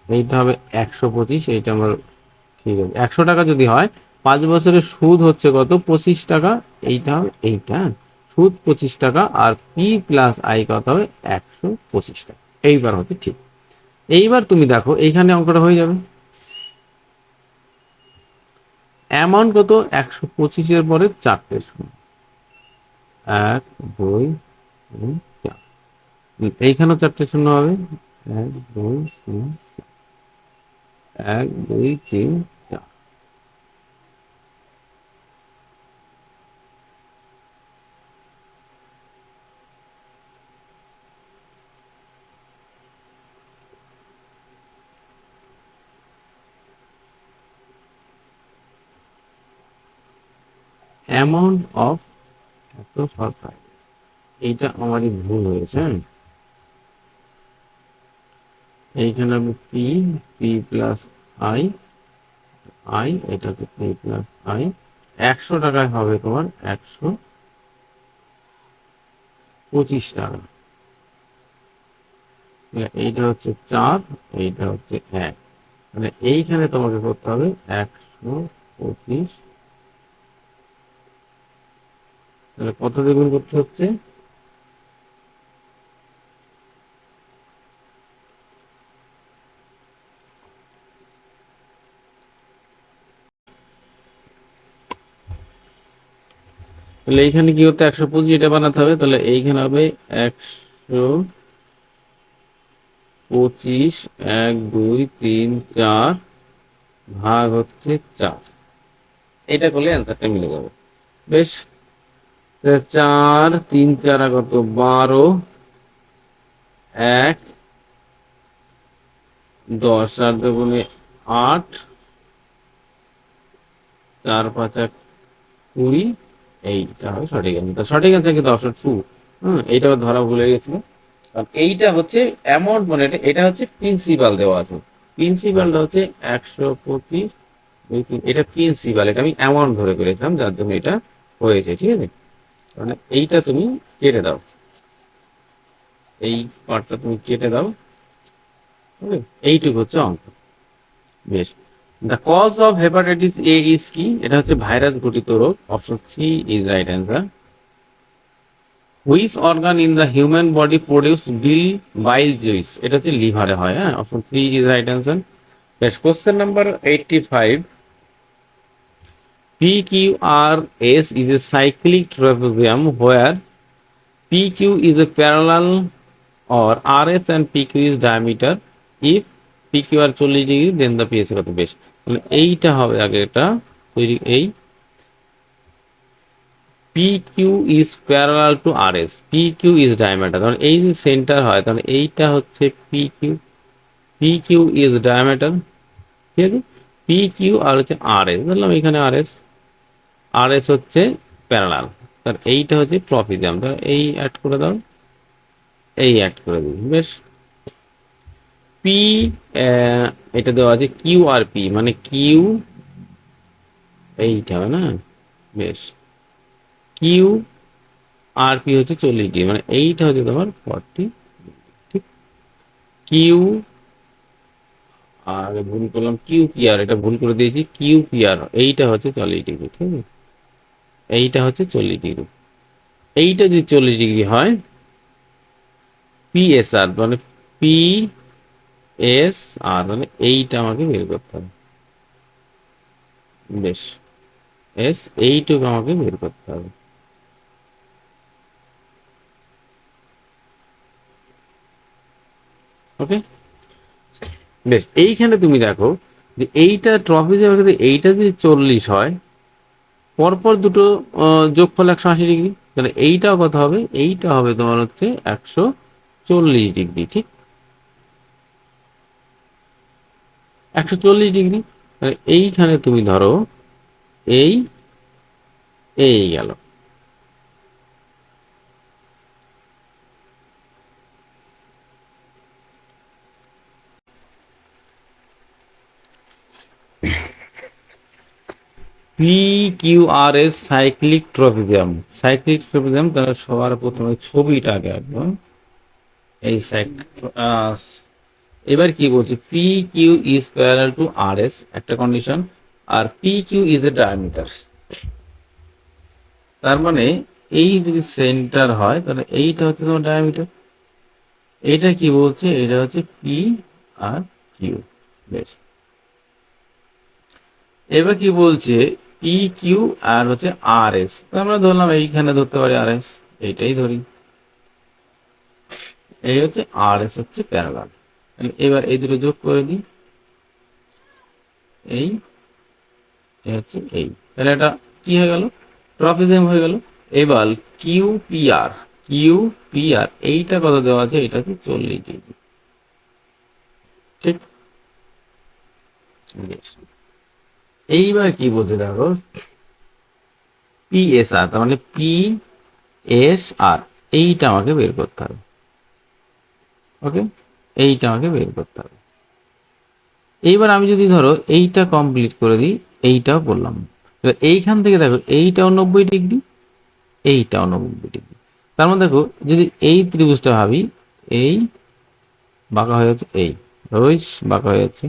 এইটা হবে 125, এইটা আমার ঠিক আছে। 100 টাকা যদি হয়, 5 বছরের সুদ হচ্ছে কত, 25 টাকা, এইটা হবে এইটা, হ্যাঁ? সুদ 25 টাকা আর পি প্লাস আই কত হবে, 125 টাকা। এইবার হচ্ছে ঠিক। এইবার তুমি দেখো এইখানে অঙ্কটা হয়ে যাবে। অ্যামাউন্ট কত, 125-এর পরে 4টে শূন্য, 1 2 3 4, এইখানেও 4টে শূন্য হবে, 1 2 3, 1 2 3 4। অ্যামাউন্ট অফ এত ফর 5, এইটা আমারই ভুল হয়েছে, হ্যাঁ? এইখানে আমি P, P plus I, I এটা হচ্ছে পি প্লাস আই। 100 টাকায় হবে তোমার 125 টাকা। এইটা হচ্ছে 4, এইটা হচ্ছে 1, মানে এইখানে তোমাকে করতে হবে 125, তাহলে কত দ্বিগুণ করতে হচ্ছে, তাহলে এইখানে কি হতে, 125 এটা বানাতে হবে, তাহলে এইখানে হবে 125, 1 2 3 4 ভাগ হচ্ছে 4, এটা করলে অ্যান্সারটা মিলে যাবে। বেশ, 4 3 4 কত, 12, 1 10, 4 দুগুণে 8, 4 5 20, এইটা হবে সঠিক অ্যান্সার। সঠিক অ্যান্সার কিন্তু অপশন 2। এইটা ধরা ভুলে গেছিল। আর এইটা হচ্ছে অ্যামাউন্ট, মানে এটা হচ্ছে প্রিন্সিপাল দেওয়া আছে, প্রিন্সিপালটা হচ্ছে 125, এটা প্রিন্সিপাল, এটা আমি অ্যামাউন্ট ধরে ফেলেছিলাম, যার জন্য এটা হয়েছে, ঠিক আছে। মানে এইটা তুমি কেটে দাও, এই পার্টটা তুমি কেটে দাও, এইটুকু হচ্ছে অঙ্ক। বেশ, the cause of hepatitis A is কি, এটা হচ্ছে ভাইরাস ঘটিত রোগ, option C is right answer. Which organ in the human body produce bile juice, এটা হচ্ছে লিভারে হয়, হ্যাঁ, অপশন 3 ইজ রাইট অ্যান্সার। বেশ, question number 85, PQRS is a cyclic trapezium where PQ is a parallel or RS and PQ is diameter if P Q R 40 degree, then the PSA কত, বেশ। তাহলে এইটা হবে আগে, এটা তৈরি, এই P Q is parallel to R S, P Q is diameter, তাহলে এই যে সেন্টার হয়, তাহলে এইটা হচ্ছে P Q, P Q is diameter, ঠিক আছে। পি কিউ আর হচ্ছে আর এস, ধরলাম এখানে আর এস, আর এস হচ্ছে প্যারালাল, তাহলে এইটা হচ্ছে ট্রপিজিয়াম, তাহলে এই অ্যাড করে দাও, এই অ্যাড করে দিই, বেশ। পি, এটা দেওয়া আছে কিউ আর পি, মানে কিউ এইটা হবে না, বেশ। কিউ আর পি হচ্ছে 40 ডিগ্রি, মানে এইটা হচ্ছে তোমার 40, ঠিক। কিউ, আর ভুল করলাম, কিউ পি আর, এটা ভুল করে দিয়েছি, কিউ পি আর এইটা হচ্ছে 40 ডিগ্রি, ঠিক আছে। এইটা হচ্ছে 40 ডিগ্রি, এইটা যদি 40 ডিগ্রি হয়, পি এস আর মানে পি এস আর মানে এইটা আমাকে বের করতে হবে, বেশ। এস এইটুকু আমাকে বের করতে হবে, ওকে, বেশ। এইখানে তুমি দেখো যে এইটা ট্রপিজিয়ামের ক্ষেত্রে এইটা যদি 40 হয়, পরপর দুটো যোগফল 180 ডিগ্রি, তাহলে এইটাও কত হবে, এইটা হবে তোমার হচ্ছে 140 ডিগ্রি, ঠিক। 140 ডিগ্রি, তাহলে এইখানে তুমি ধরো এই, এই গেল, পি কিউ আর এস সাইক্লিক ট্রপিজিয়াম, সাইক্লিক ট্রপিজিয়াম, তাহলে সবার প্রথমে ছবিটা আগে আঁকবো, এই এবার কি বলছে, P Q is parallel to R S, একটা কন্ডিশন, আর P Q is a diameter, তার মানে এই যদি সেন্টার হয়, তাহলে এইটা হচ্ছে তোমার ডায়ামিটার, এটা কি বলছে, এটা হচ্ছে পি আর কিউ, বেশ। এবার কি বলছে, পি কিউ আর হচ্ছে আর এস, আমরা ধরলাম এইখানে ধরতে পারি আর এস, এইটাই ধরি, এই হচ্ছে আর এস হচ্ছে প্যারালাল, এবার এই দুটো যোগ করে দিই, এই হচ্ছে এই, তাহলে এটা কি হয়ে গেল, ট্রপিজিয়াম হয়ে গেল। এবার Q P R, Q P R এইটা কত দেওয়া আছে, এটা হচ্ছে 40 ডিগ্রি, ঠিক। এইবার কি বলছে দেখো, পি এস আর, তার মানে পি এস আর এইটা আমাকে বের করতে হবে, ওকে, এইটা আমাকে বের করতে হবে। এইবার আমি যদি ধরো এইটা কমপ্লিট করে দিই, এইটাও করলাম, এবার এইখান থেকে দেখো এইটাও 90 ডিগ্রি, এইটাও 90 ডিগ্রি, তার মানে দেখো যদি এই ত্রিভুজটা ভাবি, এই বাঁকা হয়ে যাচ্ছে, এই রইস বাঁকা হয়ে যাচ্ছে,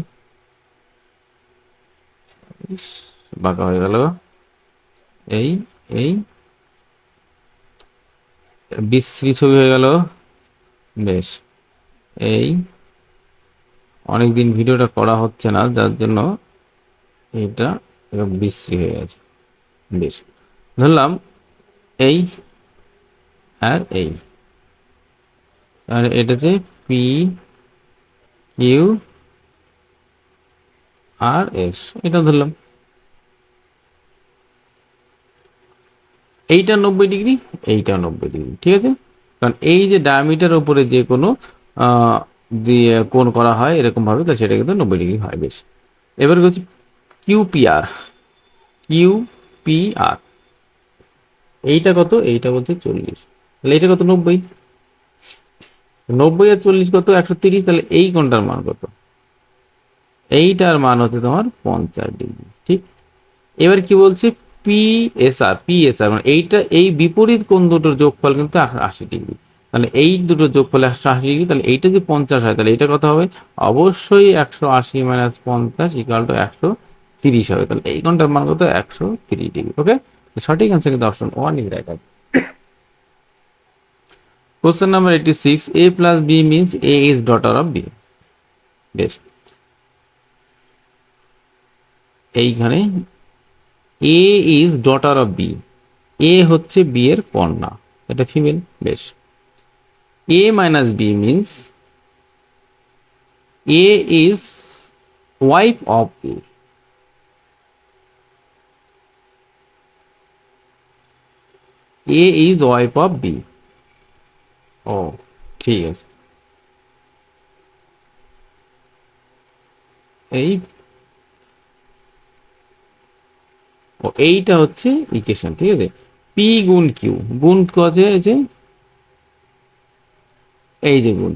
বাঁকা হয়ে গেল, এই এই বিশ্রী ছবি হয়ে গেল, বেশ। এই অনেকদিন ভিডিওটা করা হচ্ছে না, যার জন্য এটা এরকম বিশ্রী হয়ে গেছে, বেশ। ধরলাম এই আর এই, আর এটা যে পি কিউ আর এস, এটা ধরলাম, এইটা 90 ডিগ্রি, এইটা 90 ডিগ্রি, ঠিক আছে। কারণ এই যে ডায়ামিটার উপরে যে কোনো দিয়ে কোণ করা হয় এরকম ভাবে, তাহলে সেটা কিন্তু 90 ডিগ্রি হয়, বেশ। এবার হচ্ছে কিউপিআর, কিউপিআর এইটা কত, এইটা বলছে 40, তাহলে এটা কত 90, 90 আর 40 কত 130, তাহলে এই কোণটার মান কত, এইটার মান হচ্ছে তোমার 50 ডিগ্রি, ঠিক। এবার কি বলছে, পিএসআর, পিএসআর মানে এইটা, এই বিপরীত কোণ দুটোর যোগফল কিন্তু 80 ডিগ্রি, তাহলে এই দুটো যোগফল 180 ডিগ্রি, তাহলে এইটা যদি 50 হয়, তাহলে এটা কত হবে, অবশ্যই 180 মাইনাস 50 ইকুয়াল টু 130 হবে, তাহলে এই কোণটার মান কত 130 ডিগ্রি, ওকে। সঠিক অ্যান্সার কিন্তু option 1 is right. Question number 86, a plus B means a is daughter of B, বেশ। এইখানে A is daughter of B, A হচ্ছে বি এর কন্যা, এটা ফিমেল, বেশ। A minus B means A is wife of A. A is wife of B. ও ঠিক আছে, এই ও এইটা হচ্ছে ইকুয়েশন, ঠিক আছে। পি গুণ কিউ, গুণ কাজে যে এই যে গুণ,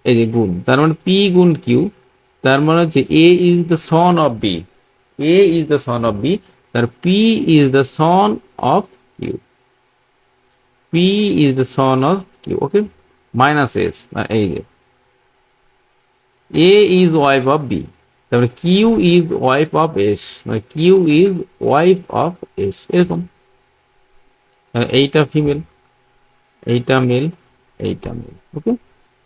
এই যে গুণ, তার মানে পি গুণ কিউ, তার মানে হচ্ছে A is the son of B, A is the son of B, তার P is the son of Q, P is the son of Q, okay. Minus S, এই যে A is wife of B, তারপরে Q is wife of S, মানে Q is wife of S, এরকম। এইটা female, এইটা mail, এইটা mail, ওকে।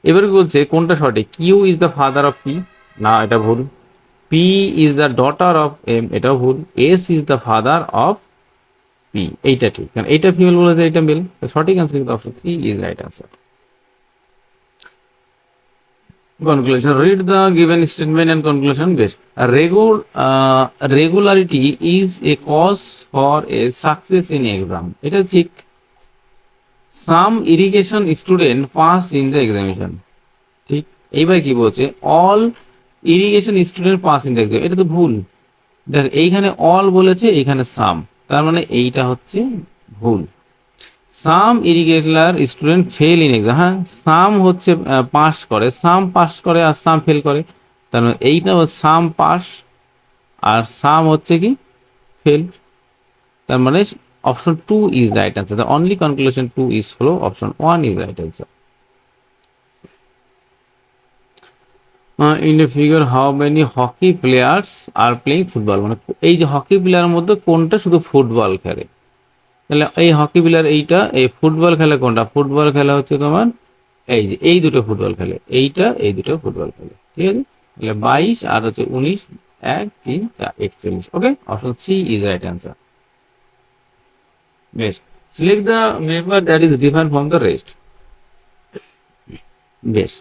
এবারে বলছে কোনটা সঠিক, Q is the father of P, না এটা ভুল। P is the daughter of M, এটাও ভুল। S is the father of P, এইটা ঠিক, কারণ এইটা ফিমেল বলেছে, এইটা মেল, সঠিক আনসার কিন্তু option C is right answer. Conclusion. Read the given statement and conclusion based. Regularity is a cause for a success in exam. এটা ঠিক। Some irrigation student pass in the examination. ঠিক। এইবার কি বলছে, all irrigation student pass in the exam, এটা তো ভুল। দেখ এইখানে অল বলেছে, এইখানে সাম, তার মানে এইটা হচ্ছে ভুল। সাম ইরিগেলার স্টুডেন্ট ফেল ইন এক্সাম, হ্যাঁ সাম হচ্ছে পাস করে, সাম পাস করে আর সাম ফেল করে, তার মানে এইটা সাম পাস আর সাম হচ্ছে কি ফেল, তার মানে option two is right answer. The only conclusion two is follow, option one is right answer. In a figure how many hockey players are playing football, মানে এই যে হকি প্লেয়ারের মধ্যে কোনটা শুধু ফুটবল খেলে, তাহলে এই হকি প্লেয়ার এইটা, এই ফুটবল খেলে কোনটা, ফুটবল খেলা হচ্ছে তোমার এই যে এই দুটো ফুটবল খেলে, এইটা এই দুটো ফুটবল খেলে, ঠিক আছে। তাহলে 22 আর হচ্ছে 19, 1 3 4 41, okay. Option C is right answer. বেশ, select the member that is different from the rest. বেশ,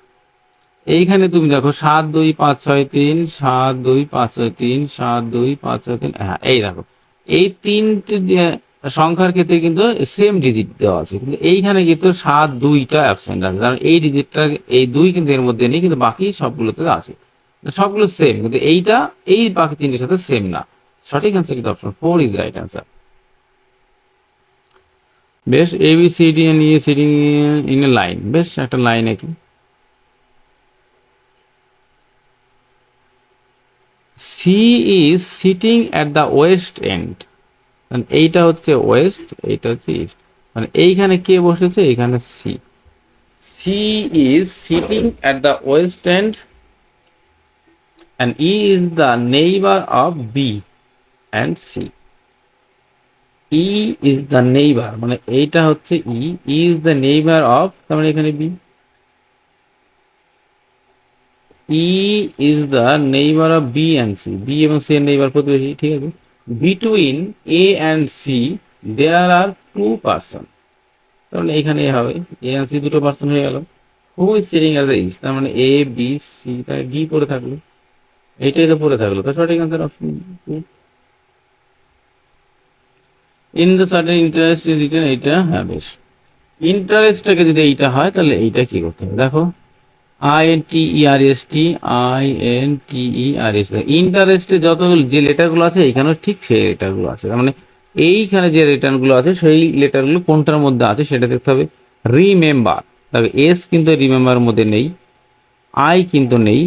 এইখানে তুমি দেখো 7 2 5 6 3, 7 2 5 6 3, 7 2 5 6 3, হ্যাঁ এই দেখো এই তিনটে সংখ্যার ক্ষেত্রে কিন্তু সেম ডিজিট দেওয়া আছে, কিন্তু এইখানে কিন্তু 7 2টা অ্যাবসেন্ট আছে, কারণ এই ডিজিটটা এই 2 কিন্তু এর মধ্যে নেই, কিন্তু বাকি সবগুলোতে আছে, সবগুলো সেম, কিন্তু এইটা এই বাকি তিনটের সাথে সেম না। সঠিক অ্যান্সার কিন্তু অপশন 4 ইজ রাইট অ্যান্সার। বেশ, A B C D and E sitting in a line, বেশ একটা লাইন একই। C is sitting at the west end, এইটা হচ্ছে ওয়েস্ট, এইটা হচ্ছে ইস্ট, মানে এইখানে কে বসেছে, এখানে C, C is sitting at the west end and E is the neighbor of B and C. E is the neighbor, মানে এইটা হচ্ছে E, E is the neighbor of, তার মানে এখানে B, E is the neighbor of B and C, B এবং C এর neighbour প্রতিবেশী, ঠিক আছে। Between A and C there are two person, তাহলে এখানে হবে A and C দুটো পার্সন হয়ে গেল। Who is sitting at the east, তার মানে A B C, তাহলে D পড়ে থাকলো, এইটাই তো পড়ে থাকলো, তো সঠিক answer option 2। In the certain interest is written, এইটা হ্যাঁ বেশ। ইন্টারেস্টটাকে যদি এইটা হয় তাহলে এইটা কি করতে হবে, দেখো INTEREST, INTEREST, ইন্টারেস্টে যত যে লেটারগুলো আছে এখানেও ঠিক সেই লেটারগুলো আছে, তার মানে এইখানে যে রিটার্নগুলো আছে সেই লেটারগুলো কোনটার মধ্যে আছে সেটা দেখতে হবে। রিমেম্বার, তবে এস কিন্তু রিমেম্বার মধ্যে নেই, আই কিন্তু নেই,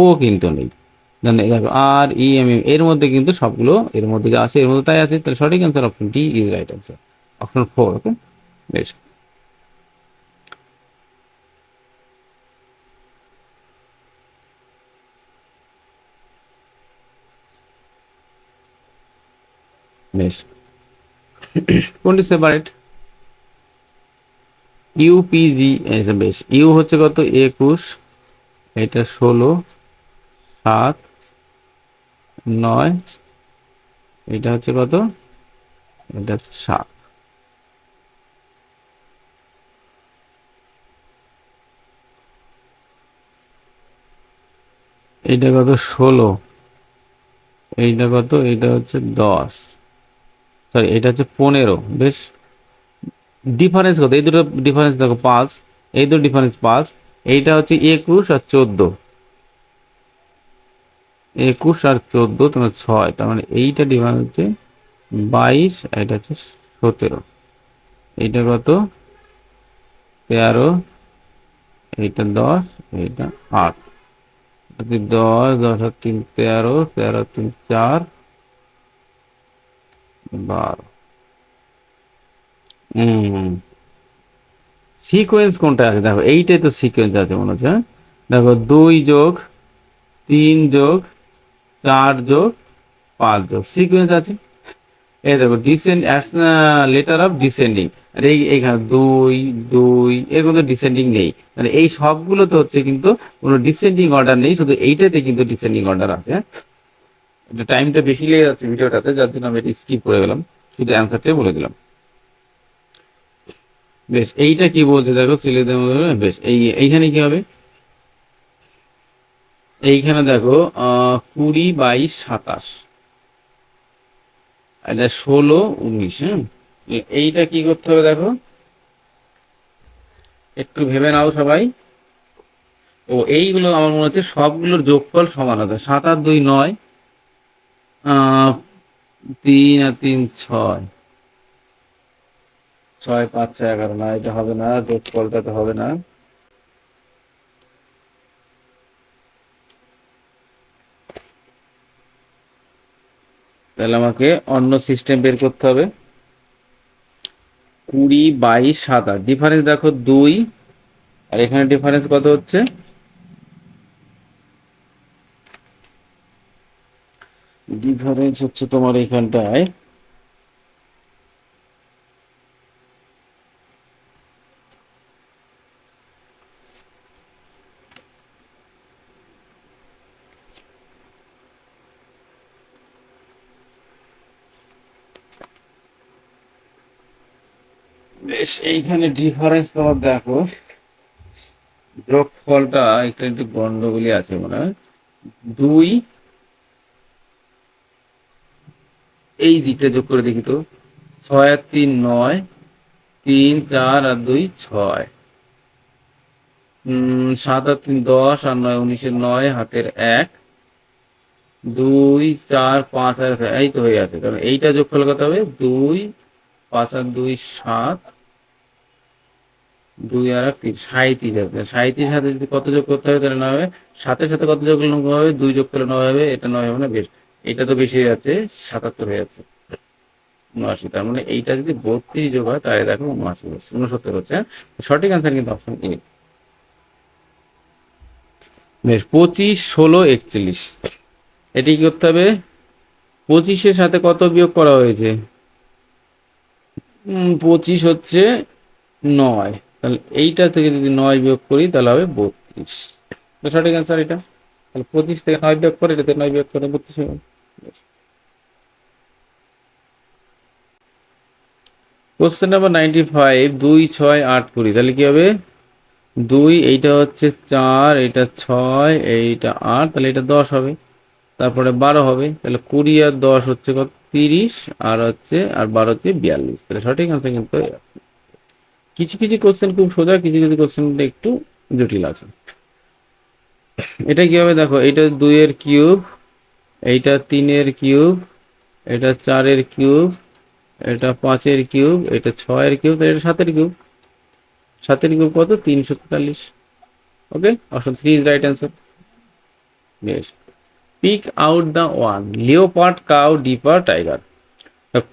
ও কিন্তু নেই, দেখো আর ই এম এম এর মধ্যে কিন্তু সবগুলো এর মধ্যে যা আছে এর মধ্যে তাই আছে, তাহলে সঠিক answer option D is right answer, option 4, ওকে। বেশ, বেশ। কোনটি সেপারেট, ইউপিজি, বেশ, ইউ হচ্ছে কত 21, এটা 16, 7 9, এটা হচ্ছে কত, এটা হচ্ছে 7, এটা কত 16, এইটা কত, এইটা হচ্ছে 10, সরি এটা হচ্ছে 15। বেশ, ডিফারেন্স কত, এই দুটো ডিফারেন্স দেখো 5, এই দুটো ডিফারেন্স 5, এইটা হচ্ছে 21 আর 14, 21 আর 14 তোমার 6, তার মানে এইটা ডিফারেন্স হচ্ছে 22, এটা হচ্ছে 17, এইটা কত 13, এইটা 10, এইটা 8, 10, 10 আর 3 13, 13 আর 3 4, 12। সিকোয়েন্স কোনটা আছে দেখো, এইটাই তো সিকোয়েন্স আছে মনে হচ্ছে, হ্যাঁ? দেখো 2 যোগ 3 যোগ 4 যোগ 5 যোগ সিকোয়েন্স আছে। এই দেখো ডিসেন্ড লেটার অফ ডিসেন্ডিং, আর এইখানে 2 2 এর মধ্যে ডিসেন্ডিং নেই, মানে এই সবগুলো তো হচ্ছে কিন্তু কোনো ডিসেন্ডিং অর্ডার নেই, শুধু এইটাতে কিন্তু ডিসেন্ডিং অর্ডার আছে, হ্যাঁ? এটা টাইমটা বেশি লেগে যাচ্ছে ভিডিওটাতে, যার জন্য আমি এটা স্কিপ করে গেলাম, শুধু অ্যান্সারটাই বলে দিলাম। বেশ, এইটা কি বলছে দেখো সিলেটের মধ্যে, বেশ এইখানে কি হবে, এইখানে দেখো 20 22 27, এটা 16 19, হ্যাঁ? এইটা কি করতে হবে দেখো, একটু ভেবে নাও সবাই। ও এইগুলো আমার মনে হচ্ছে সবগুলোর যোগফল সমান হবে, 7 আর 2 9, 3 আর 3 6, 6 5 6 11, না এটা হবে না, যোগফলটা তো হবে না। তাহলে আমাকে অন্য সিস্টেম বের করতে হবে। 20 22 27, ডিফারেন্স দেখো 2, আর এখানে ডিফারেন্স কত হচ্ছে, ডিফারেন্স হচ্ছে তোমার এইখানটায় বেশ, এইখানে ডিফারেন্স তোমার দেখো, যোগফলটা একটু একটু গন্ডগোলই আছে মনে হয়। 2, এই দিকটা যোগ করে দেখি তো, 6 আর 3 9, 3 4 আর 2 6, 7 আর 3 10, আর 9 19, 9 হাতের 1, 2 4 5 আর 6, এই তো হয়ে আছে। কারণ এইটা যোগফল কত হবে, 2 5 আর 2 7, 2 আর 3 37 হবে, 37 সাথে যদি কত যোগ করতে হবে তাহলে 9 হবে, 7-এর সাথে কত যোগ করলে 9 হবে, 2 যোগ করলে 9 হবে, এটা 9 হবে না, বেশ এটা তো বেশি হয়ে যাচ্ছে, 77 হয়ে যাচ্ছে, 79, তার মানে এইটা যদি 32 যোগ হয় তাহলে দেখো 79 হচ্ছে, 69 হচ্ছে, হ্যাঁ? সঠিক আনসার কিন্তু অপশন এ। বেশ, 25 16 41, এটি কি করতে হবে, 25-এর সাথে কত বিয়োগ করা হয়েছে, 25 হচ্ছে 9, তাহলে এইটা থেকে যদি 9 বিয়োগ করি তাহলে হবে 32, তো সঠিক অ্যান্সার এটা। তাহলে 25 থেকে 9 বিয়োগ করে, এটাতে 9 বিয়োগ করে 32 হবে। কোশ্চেন নাম্বার 95, 2 6 8 20, তাহলে কি হবে, 2 এইটা হচ্ছে 4, এটা 6, এইটা 8, তাহলে এটা 10 হবে, তারপরে 12 হবে, তাহলে 20 আর 10 হচ্ছে কত 30, আর হচ্ছে আর 12 হচ্ছে 42, তাহলে সঠিক আনসার কিন্তু কিছু কিছু কোশ্চেন খুব সোজা, কিছু কিছু কোশ্চেন একটু জটিল আছে। এটা কি হবে দেখো, এটা 2 এর কিউব, এইটা 3 এর কিউব, এটা 4 এর কিউব, এটা 5 এর কিউব, এটা 6 এর কিউব, এটা 7 এর কিউব, 7 এর কিউব কত 343। Okay, option 3 is right answer. বেশ, pick out the one, leopard cow dipper tiger.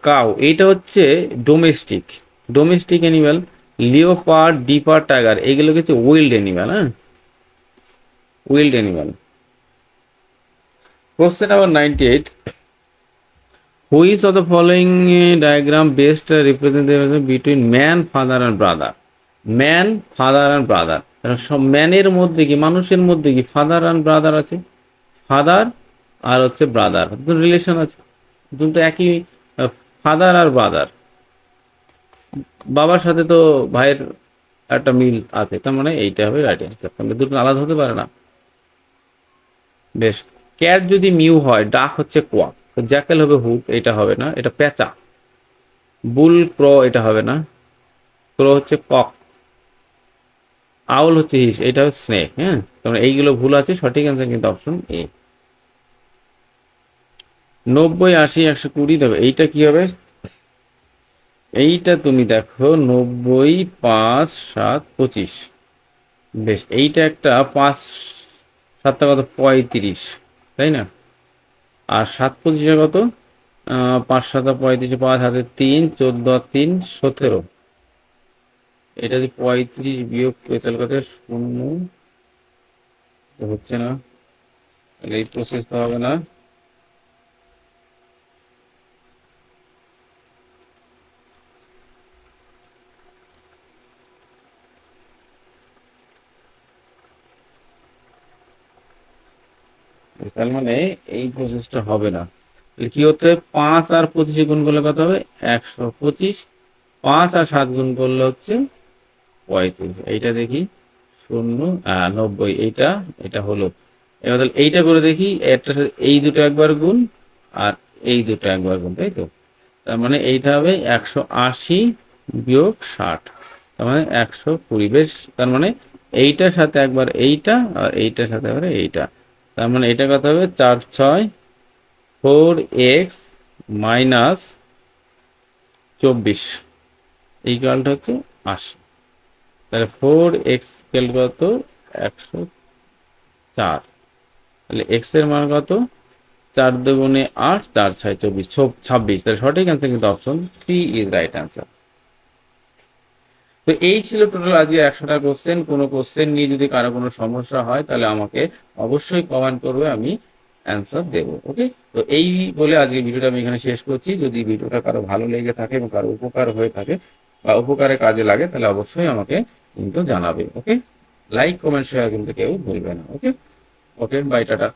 Cow এইটা হচ্ছে domestic, domestic animal, leopard dipper tiger এইগুলো হচ্ছে উইল্ড অ্যানিমাল, হ্যাঁ, wild animal. Question number 98, which of the following diagram best representation between man father and brother, man father and brother, সব ম্যানের মধ্যে কি, মানুষের মধ্যে কি ফাদার অ্যান্ড ব্রাদার আছে, ফাদার আর হচ্ছে ব্রাদার দুটো রিলেশন আছে, দুটো একই, ফাদার আর ব্রাদার, বাবার সাথে তো ভাইয়ের একটা মিল আছে, তার মানে এইটা হবে রাইট অ্যান্সার, তাহলে দুটো আলাদা হতে পারে না। বেশ, ক্যাট যদি মিউ হয়, ডাক হচ্ছে কোয়াক, তো জ্যাকেল হবে হুক, এটা হবে না, এটা পেঁচা। বুল ক্র, এটা হবে না, ক্রো হচ্ছে কক। আউল হচ্ছে হিস, এটা হচ্ছে স্নেক। হ্যাঁ, তোমরা এইগুলো ভুল আছে, সঠিক অ্যান্সার কিন্তু অপশন এ। 90, 80, 120 দেবে, এইটা কি হবে? এইটা তুমি দেখো 90, 5, 7, 25। বেশ, এইটা একটা 5 7টা কত, 35, তাই না? আর 7 25 কত? 5 7 35, 5 হাতে 3, 14 আর 3 17। এটা যদি 35 বিয়োগ পেতাল কত, শূন্য তো হচ্ছে না, তাহলে এই প্রসেস তো হবে না। তার মানে এই প্রসেসটা হবে না। তাহলে কি হতে হবে? 5 আর 25 গুণ করলে কত হবে? 125। 5 আর 7 গুণ করলে হচ্ছে 35। এইটা দেখি, 0, 90, এইটা, এটা হলো। এবার তাহলে এইটা করে দেখি, একটা এই দুটো একবার গুণ আর এই দুটো একবার গুণ, তাই তো? তার মানে এইটা হবে 180 বিয়োগ 60, তার মানে 120। বেশ, তার মানে এইটার সাথে একবার এইটা আর এইটার সাথে একবার এইটা, তার মানে এটা কত হবে? 4 6 4x মাইনাস 24 ইকুয়ালটা হচ্ছে 80। তাহলে 4x স্কেল কত? 104। তাহলে x এর মান কত? 4 দুগুণে 8, 4 6 24, 26। তাহলে সঠিক অ্যান্সার কিন্তু অপশন 3 ইজ রাইট অ্যান্সার। তো এই ছিল টোটাল আজকে 100টা কোশ্চেন। কোনো কোশ্চেন নিয়ে যদি কারো কোনো সমস্যা হয় তাহলে আমাকে অবশ্যই কমেন্ট করবে, আমি অ্যান্সার দেবো। ওকে, তো এই বলে আজকে ভিডিওটা আমি এখানে শেষ করছি। যদি ভিডিওটা কারো ভালো লেগে থাকে এবং কারো উপকার হয়ে থাকে বা উপকারে কাজে লাগে তাহলে অবশ্যই আমাকে কিন্তু জানাবে। ওকে, লাইক কমেন্ট শেয়ার কিন্তু কেউ ভুলবে না। ওকে, ওকে, বাই, টাটা।